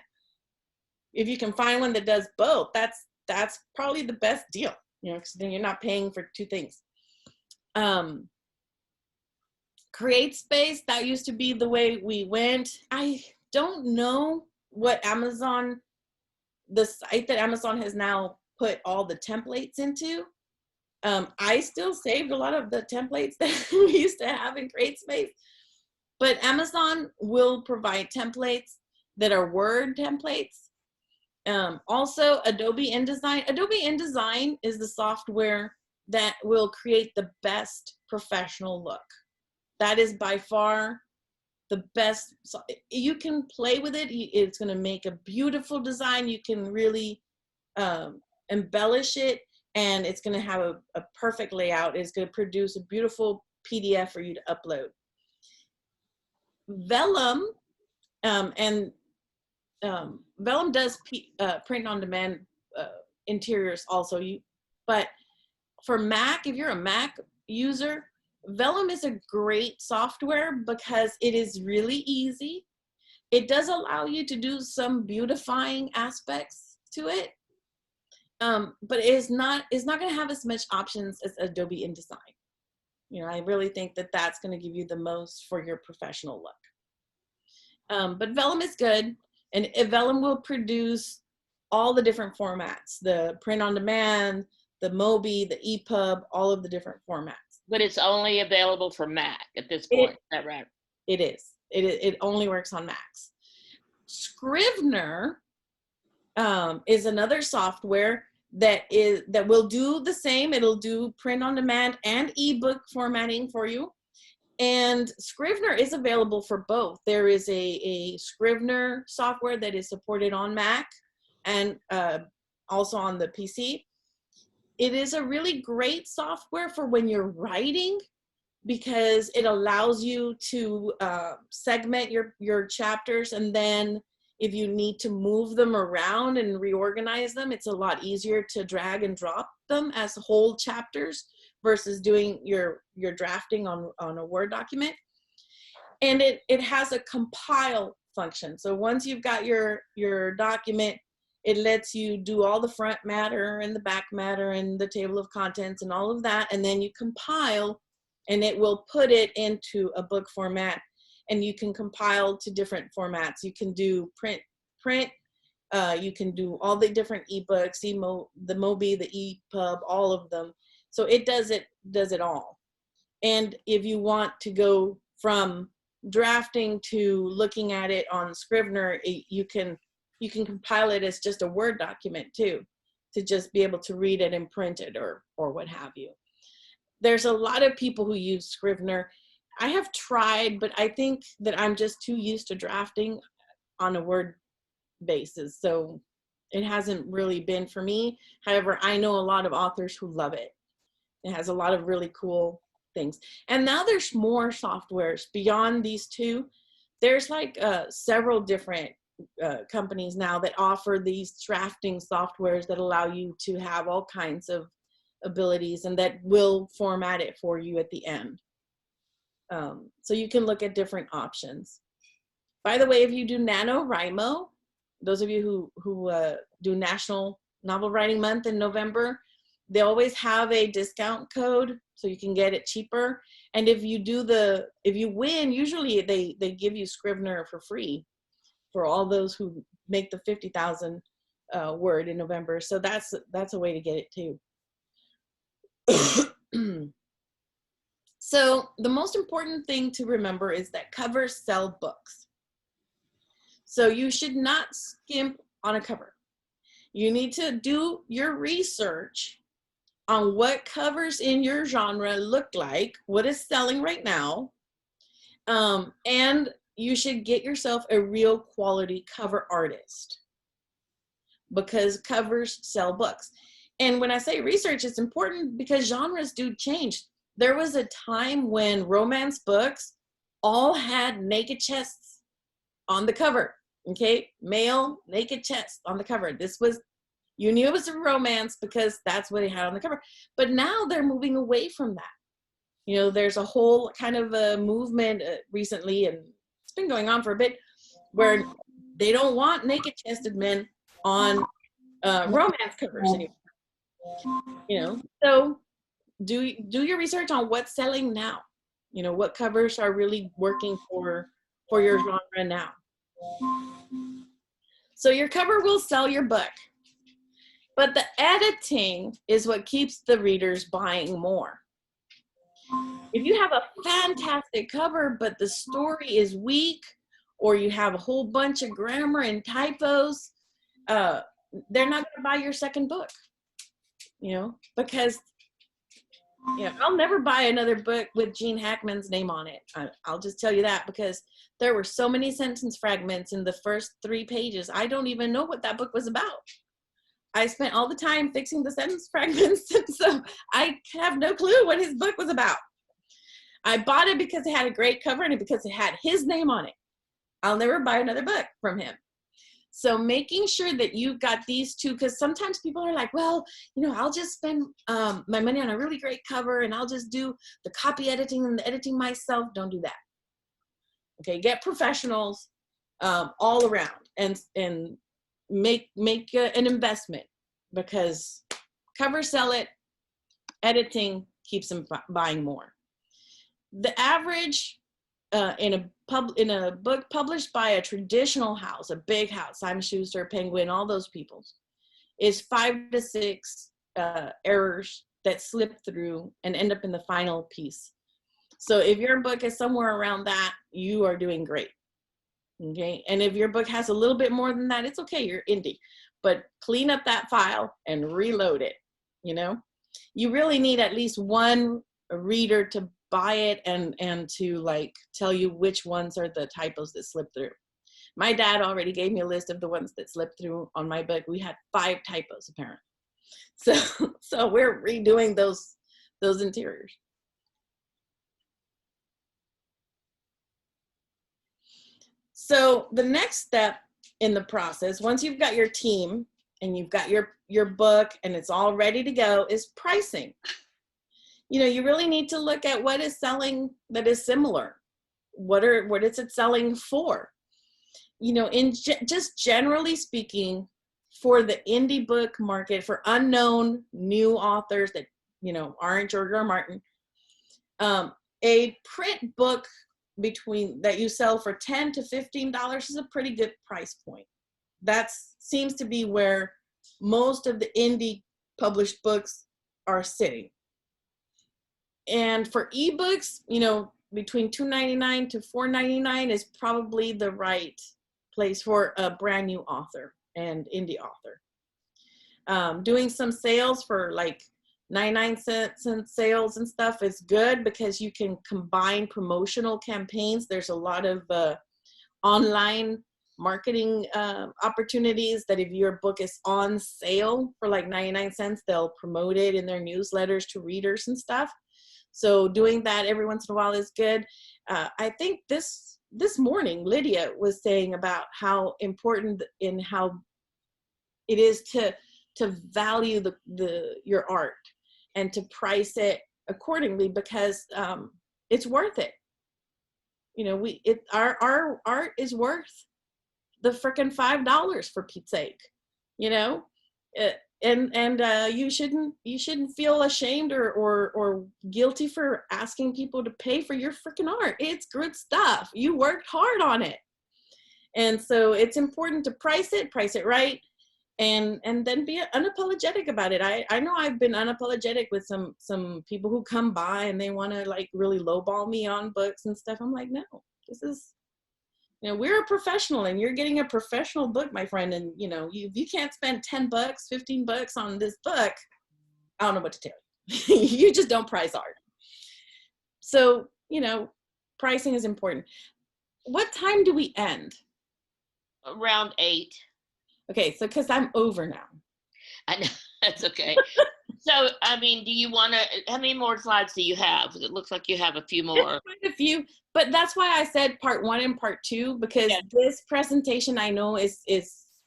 if you can find one that does both, that's probably the best deal, you know, because then you're not paying for 2 things. CreateSpace, that used to be the way we went. I don't know what Amazon, the site that Amazon has now put all the templates into. I still saved a lot of the templates that we used to have in CreateSpace, but Amazon will provide templates that are Word templates. Also, Adobe InDesign. Adobe InDesign is the software that will create the best professional look. That is by far the best. So you can play with it. It's going to make a beautiful design. You can really embellish it, and it's going to have a perfect layout. It's going to produce a beautiful PDF for you to upload. Vellum, Vellum does print on demand interiors also. But for Mac, if you're a Mac user, Vellum is a great software because it is really easy. It does allow you to do some beautifying aspects to it, but it's not going to have as much options as Adobe InDesign. You know, I really think that that's going to give you the most for your professional look. But Vellum is good, and Vellum will produce all the different formats, the print on demand, the MOBI, the EPUB, all of the different formats. But it's only available for Mac at this point. Is that right? It is. It only works on Macs. Scrivener is another software that will do the same. It'll do print on demand and ebook formatting for you. And Scrivener is available for both. There is a Scrivener software that is supported on Mac and also on the PC. It is a really great software for when you're writing, because it allows you to segment your chapters, and then if you need to move them around and reorganize them, it's a lot easier to drag and drop them as whole chapters versus doing your drafting on a Word document. And it has a compile function. So once you've got your document, it lets you do all the front matter and the back matter and the table of contents and all of that. And then you compile, and it will put it into a book format. And you can compile to different formats. You can do print. You can do all the different ebooks, the MOBI, the EPUB, all of them. So it does it all. And if you want to go from drafting to looking at it on Scrivener, you can compile it as just a Word document too, to just be able to read it and print it or what have you. There's a lot of people who use Scrivener. I have tried, but I think that I'm just too used to drafting on a Word basis. So it hasn't really been for me. However, I know a lot of authors who love it. It has a lot of really cool things. And now there's more softwares beyond these two. There's like several different companies now that offer these drafting softwares that allow you to have all kinds of abilities and that will format it for you at the end. So you can look at different options. By the way, if you do NaNoWriMo, those of you who do National Novel Writing Month in November, they always have a discount code so you can get it cheaper. And if you win, usually they give you Scrivener for free for all those who make the 50,000 word in November. So that's a way to get it too. So the most important thing to remember is that covers sell books. So you should not skimp on a cover. You need to do your research on what covers in your genre look like, what is selling right now, and you should get yourself a real quality cover artist, because covers sell books. And when I say research, it's important because genres do change. There was a time when romance books all had naked chests on the cover, okay? Male naked chest on the cover. You knew it was a romance because that's what it had on the cover. But now they're moving away from that. You know, there's a whole kind of a movement recently, and it's been going on for a bit, where they don't want naked chested men on romance covers anymore. You know, so do your research on what's selling now. You know, what covers are really working for your genre now. So your cover will sell your book, but the editing is what keeps the readers buying more. If you have a fantastic cover, but the story is weak, or you have a whole bunch of grammar and typos, they're not going to buy your second book, you know, because, you know, I'll never buy another book with Gene Hackman's name on it. I'll just tell you that, because There were so many sentence fragments in the first 3 pages. I don't even know what that book was about. I spent all the time fixing the sentence fragments, so I have no clue what his book was about. I bought it because it had a great cover and because it had his name on it. I'll never buy another book from him. So making sure that you've got these two, because sometimes people are like, well, you know, I'll just spend my money on a really great cover and I'll just do the copy editing and the editing myself. Don't do that. Okay, get professionals all around and make an investment, because cover sell it, editing keeps them buying more. The average in a book published by a traditional house, a big house, Simon Schuster, Penguin, all those people, is 5 to 6 errors that slip through and end up in the final piece. So if your book is somewhere around that, you are doing great. Okay, and if your book has a little bit more than that, it's okay, you're indie. But clean up that file and reload it. You know, you really need at least one reader to buy it and to like tell you which ones are the typos that slip through. My dad already gave me a list of the ones that slipped through on my book. We had 5 typos apparently. So we're redoing those interiors. So the next step in the process, once you've got your team and you've got your book and it's all ready to go, is pricing. You know, you really need to look at what is selling that is similar. What is it selling for? You know, just generally speaking, for the indie book market, for unknown new authors that, you know, aren't George R. Martin, a print book that you sell for $10 to $15 is a pretty good price point. That seems to be where most of the indie published books are sitting. And for ebooks, you know, between $2.99 to $4.99 is probably the right place for a brand new author and indie author. Doing some sales for like 99-cent sales and stuff is good, because you can combine promotional campaigns. There's a lot of online marketing opportunities that if your book is on sale for like 99 cents, they'll promote it in their newsletters to readers and stuff. So doing that every once in a while is good. I think this morning, Lydia was saying about how important in how it is to value your art and to price it accordingly, because it's worth it. You know, our art is worth the frickin' $5 for Pete's sake. You know, you shouldn't feel ashamed or guilty for asking people to pay for your frickin' art. It's good stuff. You worked hard on it, and so it's important to price it right. And then be unapologetic about it. I know I've been unapologetic with some people who come by and they want to like really lowball me on books and stuff. I'm like, no, this is, you know, we're a professional and you're getting a professional book, my friend. And you know, if you can't spend $10, $15 on this book, I don't know what to tell you. You just don't price art. So, you know, pricing is important. What time do we end? Around 8. Okay, so because I'm over now. I know, that's okay. So, I mean, do you want to, how many more slides do you have? It looks like you have a few more. Quite a few, but that's why I said part 1 and part 2, because this presentation I know is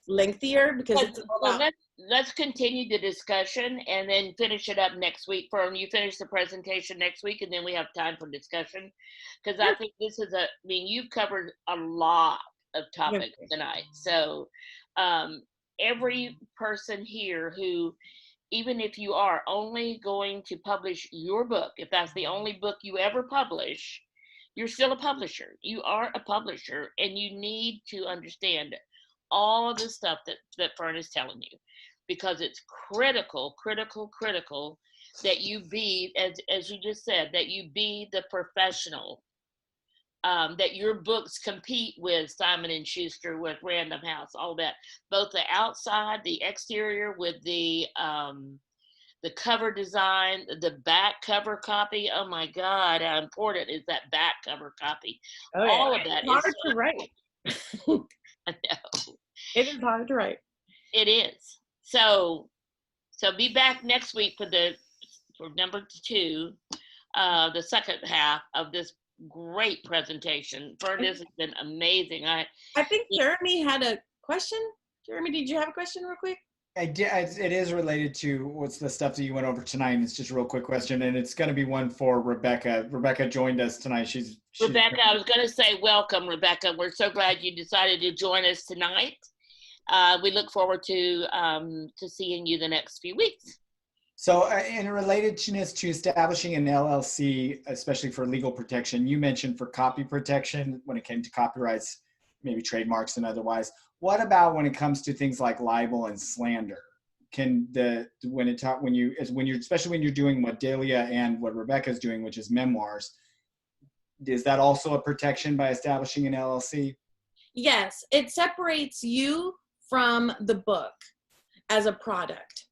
lengthier, because it's about... Let's continue the discussion and then finish it up next week. You finish the presentation next week and then we have time for discussion. Because I think this is you've covered a lot of topics tonight. So every person here who, even if you are only going to publish your book, if that's the only book you ever publish, you're still a publisher. You are a publisher, and you need to understand all of the stuff that Fern is telling you, because it's critical that you be, as you just said, that you be the professional. That your books compete with Simon & Schuster, with Random House, all that, both the outside, the exterior, with the the cover design, the back cover copy. Oh my God, how important is that back cover copy? Oh, yeah. All of that It's hard is to write. I know. It is hard to write. It is. So be back next week for number 2, the second half of this great presentation. Vern, this has been amazing. I think Jeremy had a question. Jeremy, did you have a question real quick? I did. It is related to what's the stuff that you went over tonight. It's just a real quick question, and it's going to be one for Rebecca. Rebecca joined us tonight. She's Rebecca, I was going to say welcome, Rebecca. We're so glad you decided to join us tonight. We look forward to seeing you the next few weeks. So in relatedness to establishing an LLC, especially for legal protection, you mentioned for copy protection when it came to copyrights, maybe trademarks and otherwise. What about when it comes to things like libel and slander? Especially when you're doing what Delia and what Rebecca's doing, which is memoirs, is that also a protection by establishing an LLC? Yes, it separates you from the book as a product.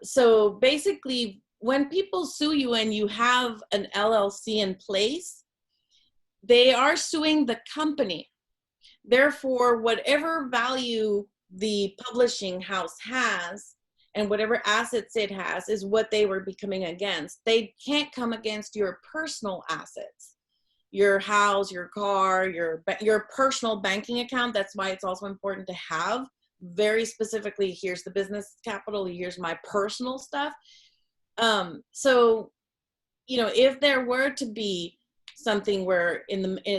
So basically, when people sue you and you have an LLC in place, they are suing the company. Therefore, whatever value the publishing house has and whatever assets it has is what they were becoming against. They can't come against your personal assets, your house, your car, your personal banking account. That's why it's also important to have very specifically, here's the business capital, here's my personal stuff. So, if there were to be something where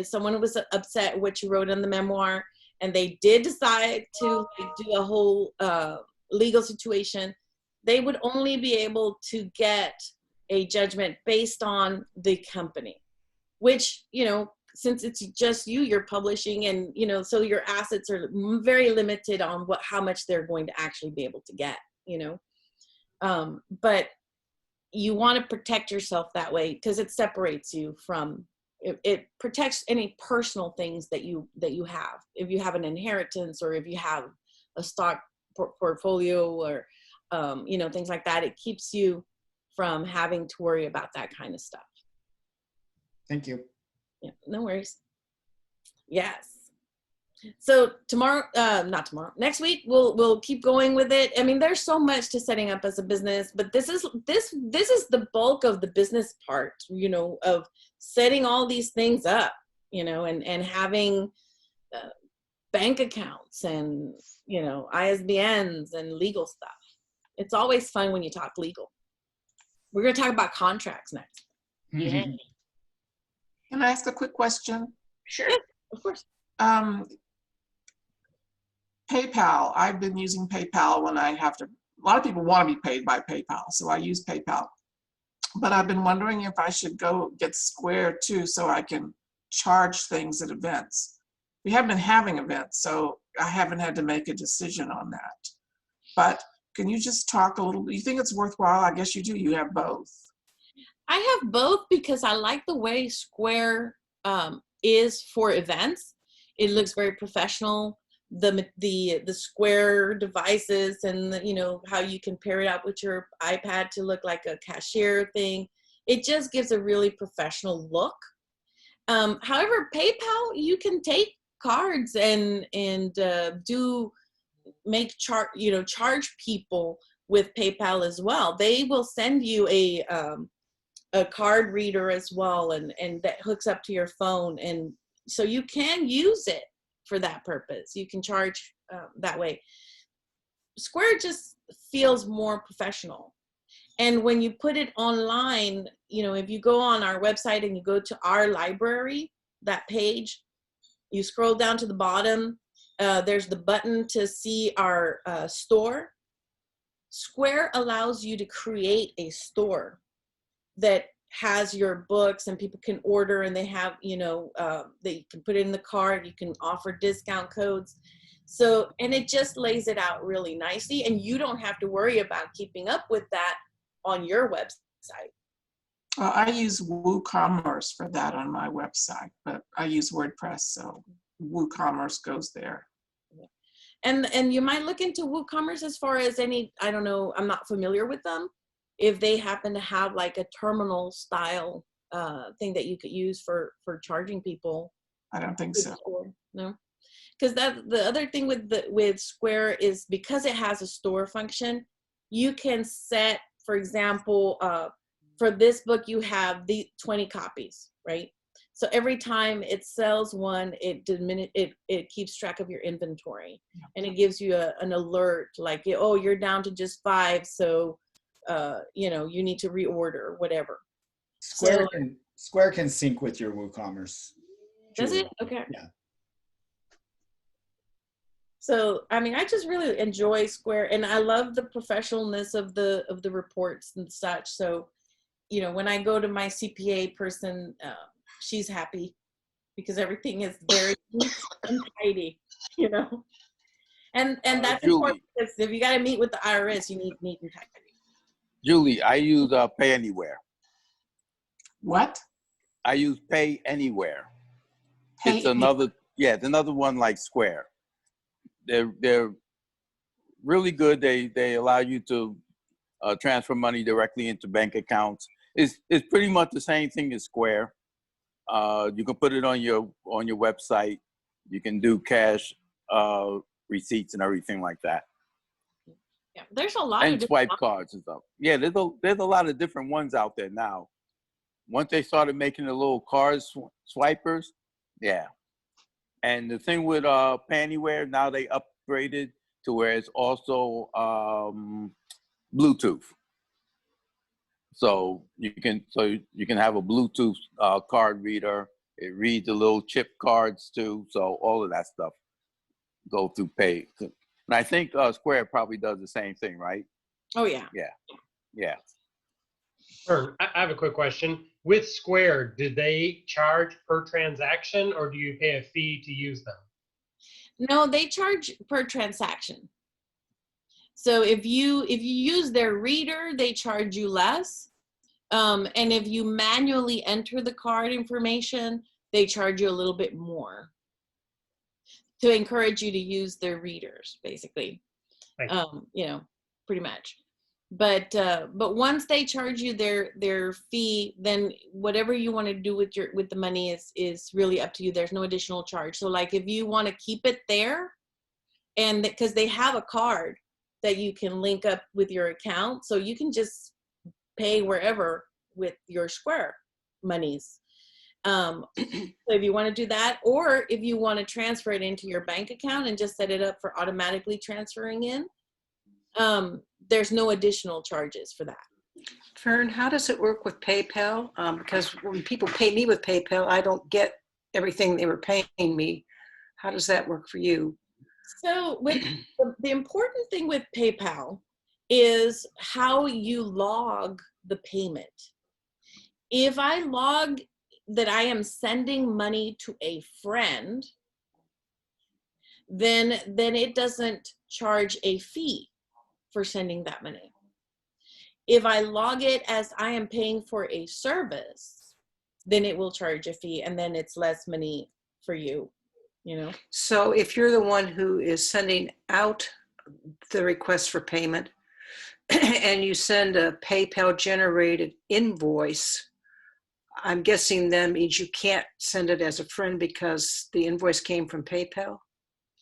someone was upset what you wrote in the memoir and they did decide to do a whole legal situation, they would only be able to get a judgment based on the company, which, since it's just you're publishing and, so your assets are very limited on how much they're going to actually be able to get, but you want to protect yourself that way because it separates you from, it protects any personal things that you have. If you have an inheritance or if you have a stock portfolio or, things like that, it keeps you from having to worry about that kind of stuff. Thank you. Yeah, no worries. Yes. So next week we'll keep going with it. I mean, there's so much to setting up as a business, but this is the bulk of the business part, of setting all these things up, and having bank accounts and, ISBNs and legal stuff. It's always fun when you talk legal. We're going to talk about contracts next. Yeah. Can I ask a quick question? Sure. Yeah, of course. PayPal. I've been using PayPal when I have to. A lot of people want to be paid by PayPal, so I use PayPal. But I've been wondering if I should go get Square too, so I can charge things at events. We have been having events, so I haven't had to make a decision on that. But can you just talk a little? You think it's worthwhile? I guess you do. You have both. I have both because I like the way Square is for events. It looks very professional. The Square devices and how you can pair it up with your iPad to look like a cashier thing. It just gives a really professional look. However, PayPal, you can take cards and charge people with PayPal as well. They will send you a card reader as well, and that hooks up to your phone, and so you can use it for that purpose. You can charge that way. Square just feels more professional, and when you put it online, if you go on our website and you go to our library, that page, you scroll down to the bottom, there's the button to see our store. Square allows you to create a store that has your books and people can order, and they have, they can put it in the cart, you can offer discount codes. So, and it just lays it out really nicely, and you don't have to worry about keeping up with that on your website. I use WooCommerce for that on my website, but I use WordPress, so WooCommerce goes there. And you might look into WooCommerce as far as any, I don't know, I'm not familiar with them, if they happen to have like a terminal style thing that you could use for charging people. I don't think with so. Square. No, because that the other thing with Square is because it has a store function, you can set, for example, for this book you have the 20 copies, right? So every time it sells one, it keeps track of your inventory, and it gives you an alert like, oh, you're down to just 5, so you know, you need to reorder, whatever. Square can sync with your WooCommerce. Does Julie. it? Okay. Yeah. So I mean, I just really enjoy Square, and I love the professionalness of the reports and such. So, you know, when I go to my CPA person, she's happy because everything is very neat and tidy, you know. And that's Julie. important because if you got to meet with the IRS, you need neat and tidy. Julie, I use Pay Anywhere. What? I use Pay Anywhere. Pay It's another, yeah, it's another one like Square. They're really good. They allow you to transfer money directly into bank accounts. It's pretty much the same thing as Square. You can put it on your website. You can do cash receipts and everything like that. Yeah, there's a lot of And different swipe cards and stuff. Yeah, there's a lot of different ones out there now. Once they started making the little card swipers, yeah. And the thing with Pay Anywhere, now they upgraded to where it's also Bluetooth. So you can have a Bluetooth card reader. It reads the little chip cards too. So all of that stuff go through Pay. And I think Square probably does the same thing, right? Oh yeah. Yeah. Vern, I have a quick question. With Square, did they charge per transaction or do you pay a fee to use them? No, they charge per transaction. So if you use their reader, they charge you less. And if you manually enter the card information, they charge you a little bit more to encourage you to use their readers, basically. You know, pretty much. But once they charge you their fee, then whatever you want to do with the money is really up to you. There's no additional charge. So like if you want to keep it there, and because they have a card that you can link up with your account, so you can just pay wherever with your Square monies. So if you want to do that, or if you want to transfer it into your bank account and just set it up for automatically transferring in, there's no additional charges for that. Fern, how does it work with PayPal? Because when people pay me with PayPal, I don't get everything they were paying me. How does that work for you? So with the important thing with PayPal is how you log the payment. If I log that I am sending money to a friend, then it doesn't charge a fee for sending that money. If I log it as I am paying for a service, then it will charge a fee, and then it's less money for you, you know? So if you're the one who is sending out the request for payment and you send a PayPal generated invoice, I'm guessing that means you can't send it as a friend because the invoice came from PayPal?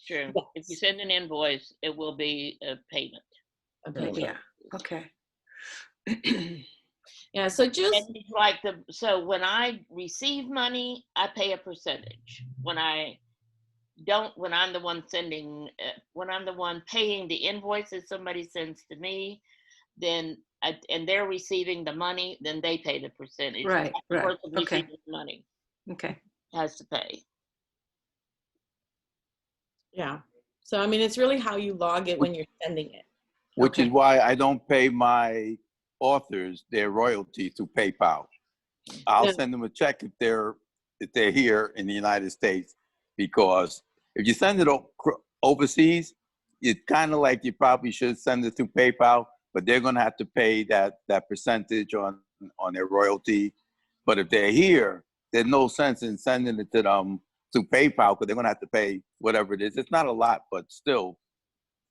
True. If you send an invoice, it will be a payment. Okay. Yeah, okay. Yeah, so just And it's like so when I receive money, I pay a percentage. When I'm the one sending, when I'm the one paying the invoices somebody sends to me, then and they're receiving the money, then they pay the percentage. Right, The right, person okay. receiving the money Okay. has to pay. yeah. So I mean, it's really how you log it when you're sending it. Which is Okay. why I don't pay my authors their royalty through PayPal. I'll Yeah. send them a check if they're here in the United States, because if you send it overseas, it's kind of like you probably should send it through PayPal, but they're going to have to pay that percentage on their royalty. But if they're here, there's no sense in sending it to them through PayPal because they're going to have to pay whatever it is. It's not a lot, but still,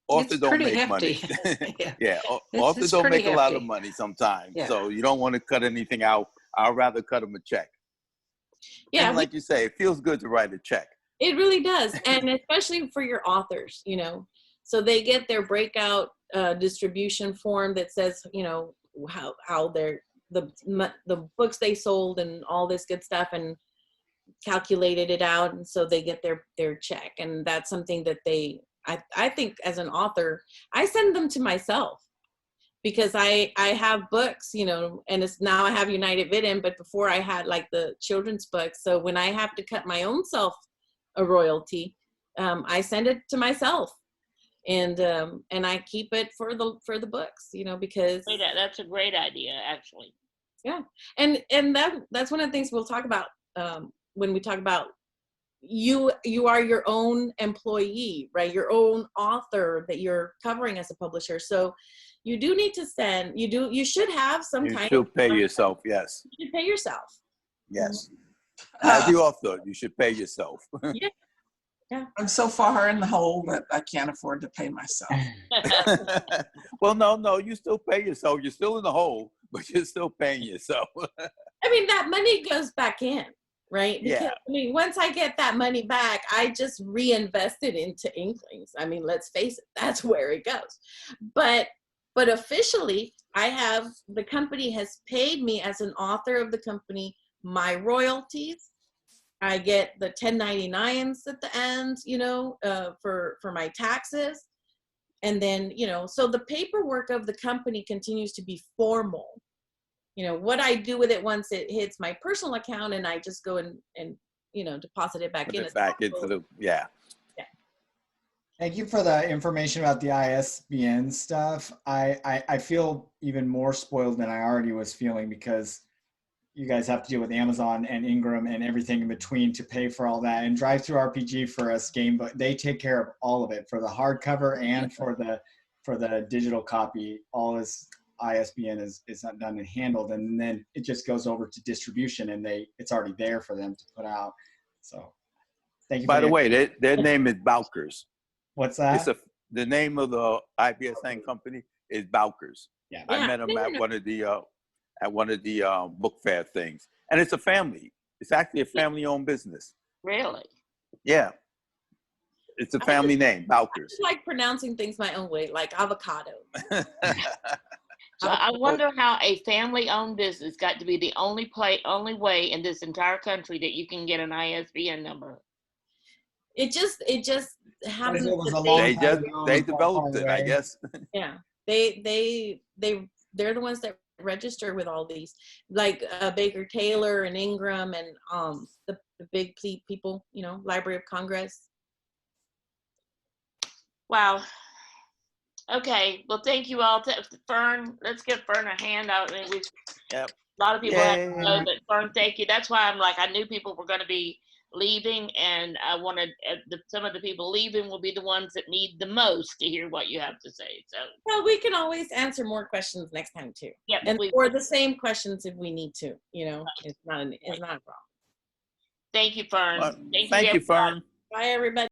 authors don't pretty make money. hefty. Yeah. Yeah, It's authors don't pretty make a lot of hefty. money sometimes. Yeah. So you don't want to cut anything out. I'd rather cut them a check. Yeah, And like you say, it feels good to write a check. it really does. And especially for your authors, you know, so they get their breakout distribution form that says, you know, how the books they sold and all this good stuff, and calculated it out, and so they get their check. And that's something that I think as an author, I send them to myself, because I have books, you know, and it's now I have United Vidin, but before I had like the children's books. So when I have to cut my own self a royalty, I send it to myself, and I keep it for the books, you know, because That's a great idea, actually. yeah, and that's one of the things we'll talk about when we talk about you are your own employee, right? Your own author that you're covering as a publisher. So you do need to send, you should have some You kind should of, pay yourself, yes. you should pay yourself. Yes. As the author, you should pay yourself. I'm so far in the hole that I can't afford to pay myself. Well, no, you still pay yourself. You're still in the hole, but you're still paying yourself. I mean, that money goes back in, right? Because, Yeah. I mean, once I get that money back, I just reinvest it into Inklings. I mean, let's face it, that's where it goes. But officially, the company has paid me as an author of the company my royalties. I get the 1099s at the end, you know, for my taxes. And then, you know, so the paperwork of the company continues to be formal. You know, what I do with it once it hits my personal account, and I just go and you know, deposit it back Put in. it back into the, yeah. Thank you for the information about the ISBN stuff. I feel even more spoiled than I already was feeling, because you guys have to deal with Amazon and Ingram and everything in between to pay for all that. And Drive-Thru RPG for us game, but they take care of all of it for the hardcover and for the digital copy. All this ISBN is not done and handled, and then it just goes over to distribution, and it's already there for them to put out. So thank you. By the way, their name is Bowkers. What's that? The name of the IBSN company is Bowkers. Yeah. I met them at one of the book fair things, and it's a family. It's actually a family-owned business. Really? Yeah, it's a family name, I Bowkers. just like pronouncing things my own way, like avocado. So I wonder how a family-owned business got to be the only way in this entire country that you can get an ISBN number. It just happens. It was a that long They time just ago, they far, far developed it, I away. guess. Yeah, they're the ones that register with all these, like Baker Taylor and Ingram and the big people, you know, Library of Congress. Wow. Okay. Well, thank you all. Fern, let's give Fern a hand out. I mean, Yep. A lot of people have to Yay. know that. Fern, thank you. That's why I'm like, I knew people were going to be leaving, and I wanted some of the people leaving will be the ones that need the most to hear what you have to say. So, Well, we can always answer more questions next time too, yeah, or the same questions if we need to. You know, it's not a problem. thank you, Fern. Thank you, everybody. Fern. Bye, everybody.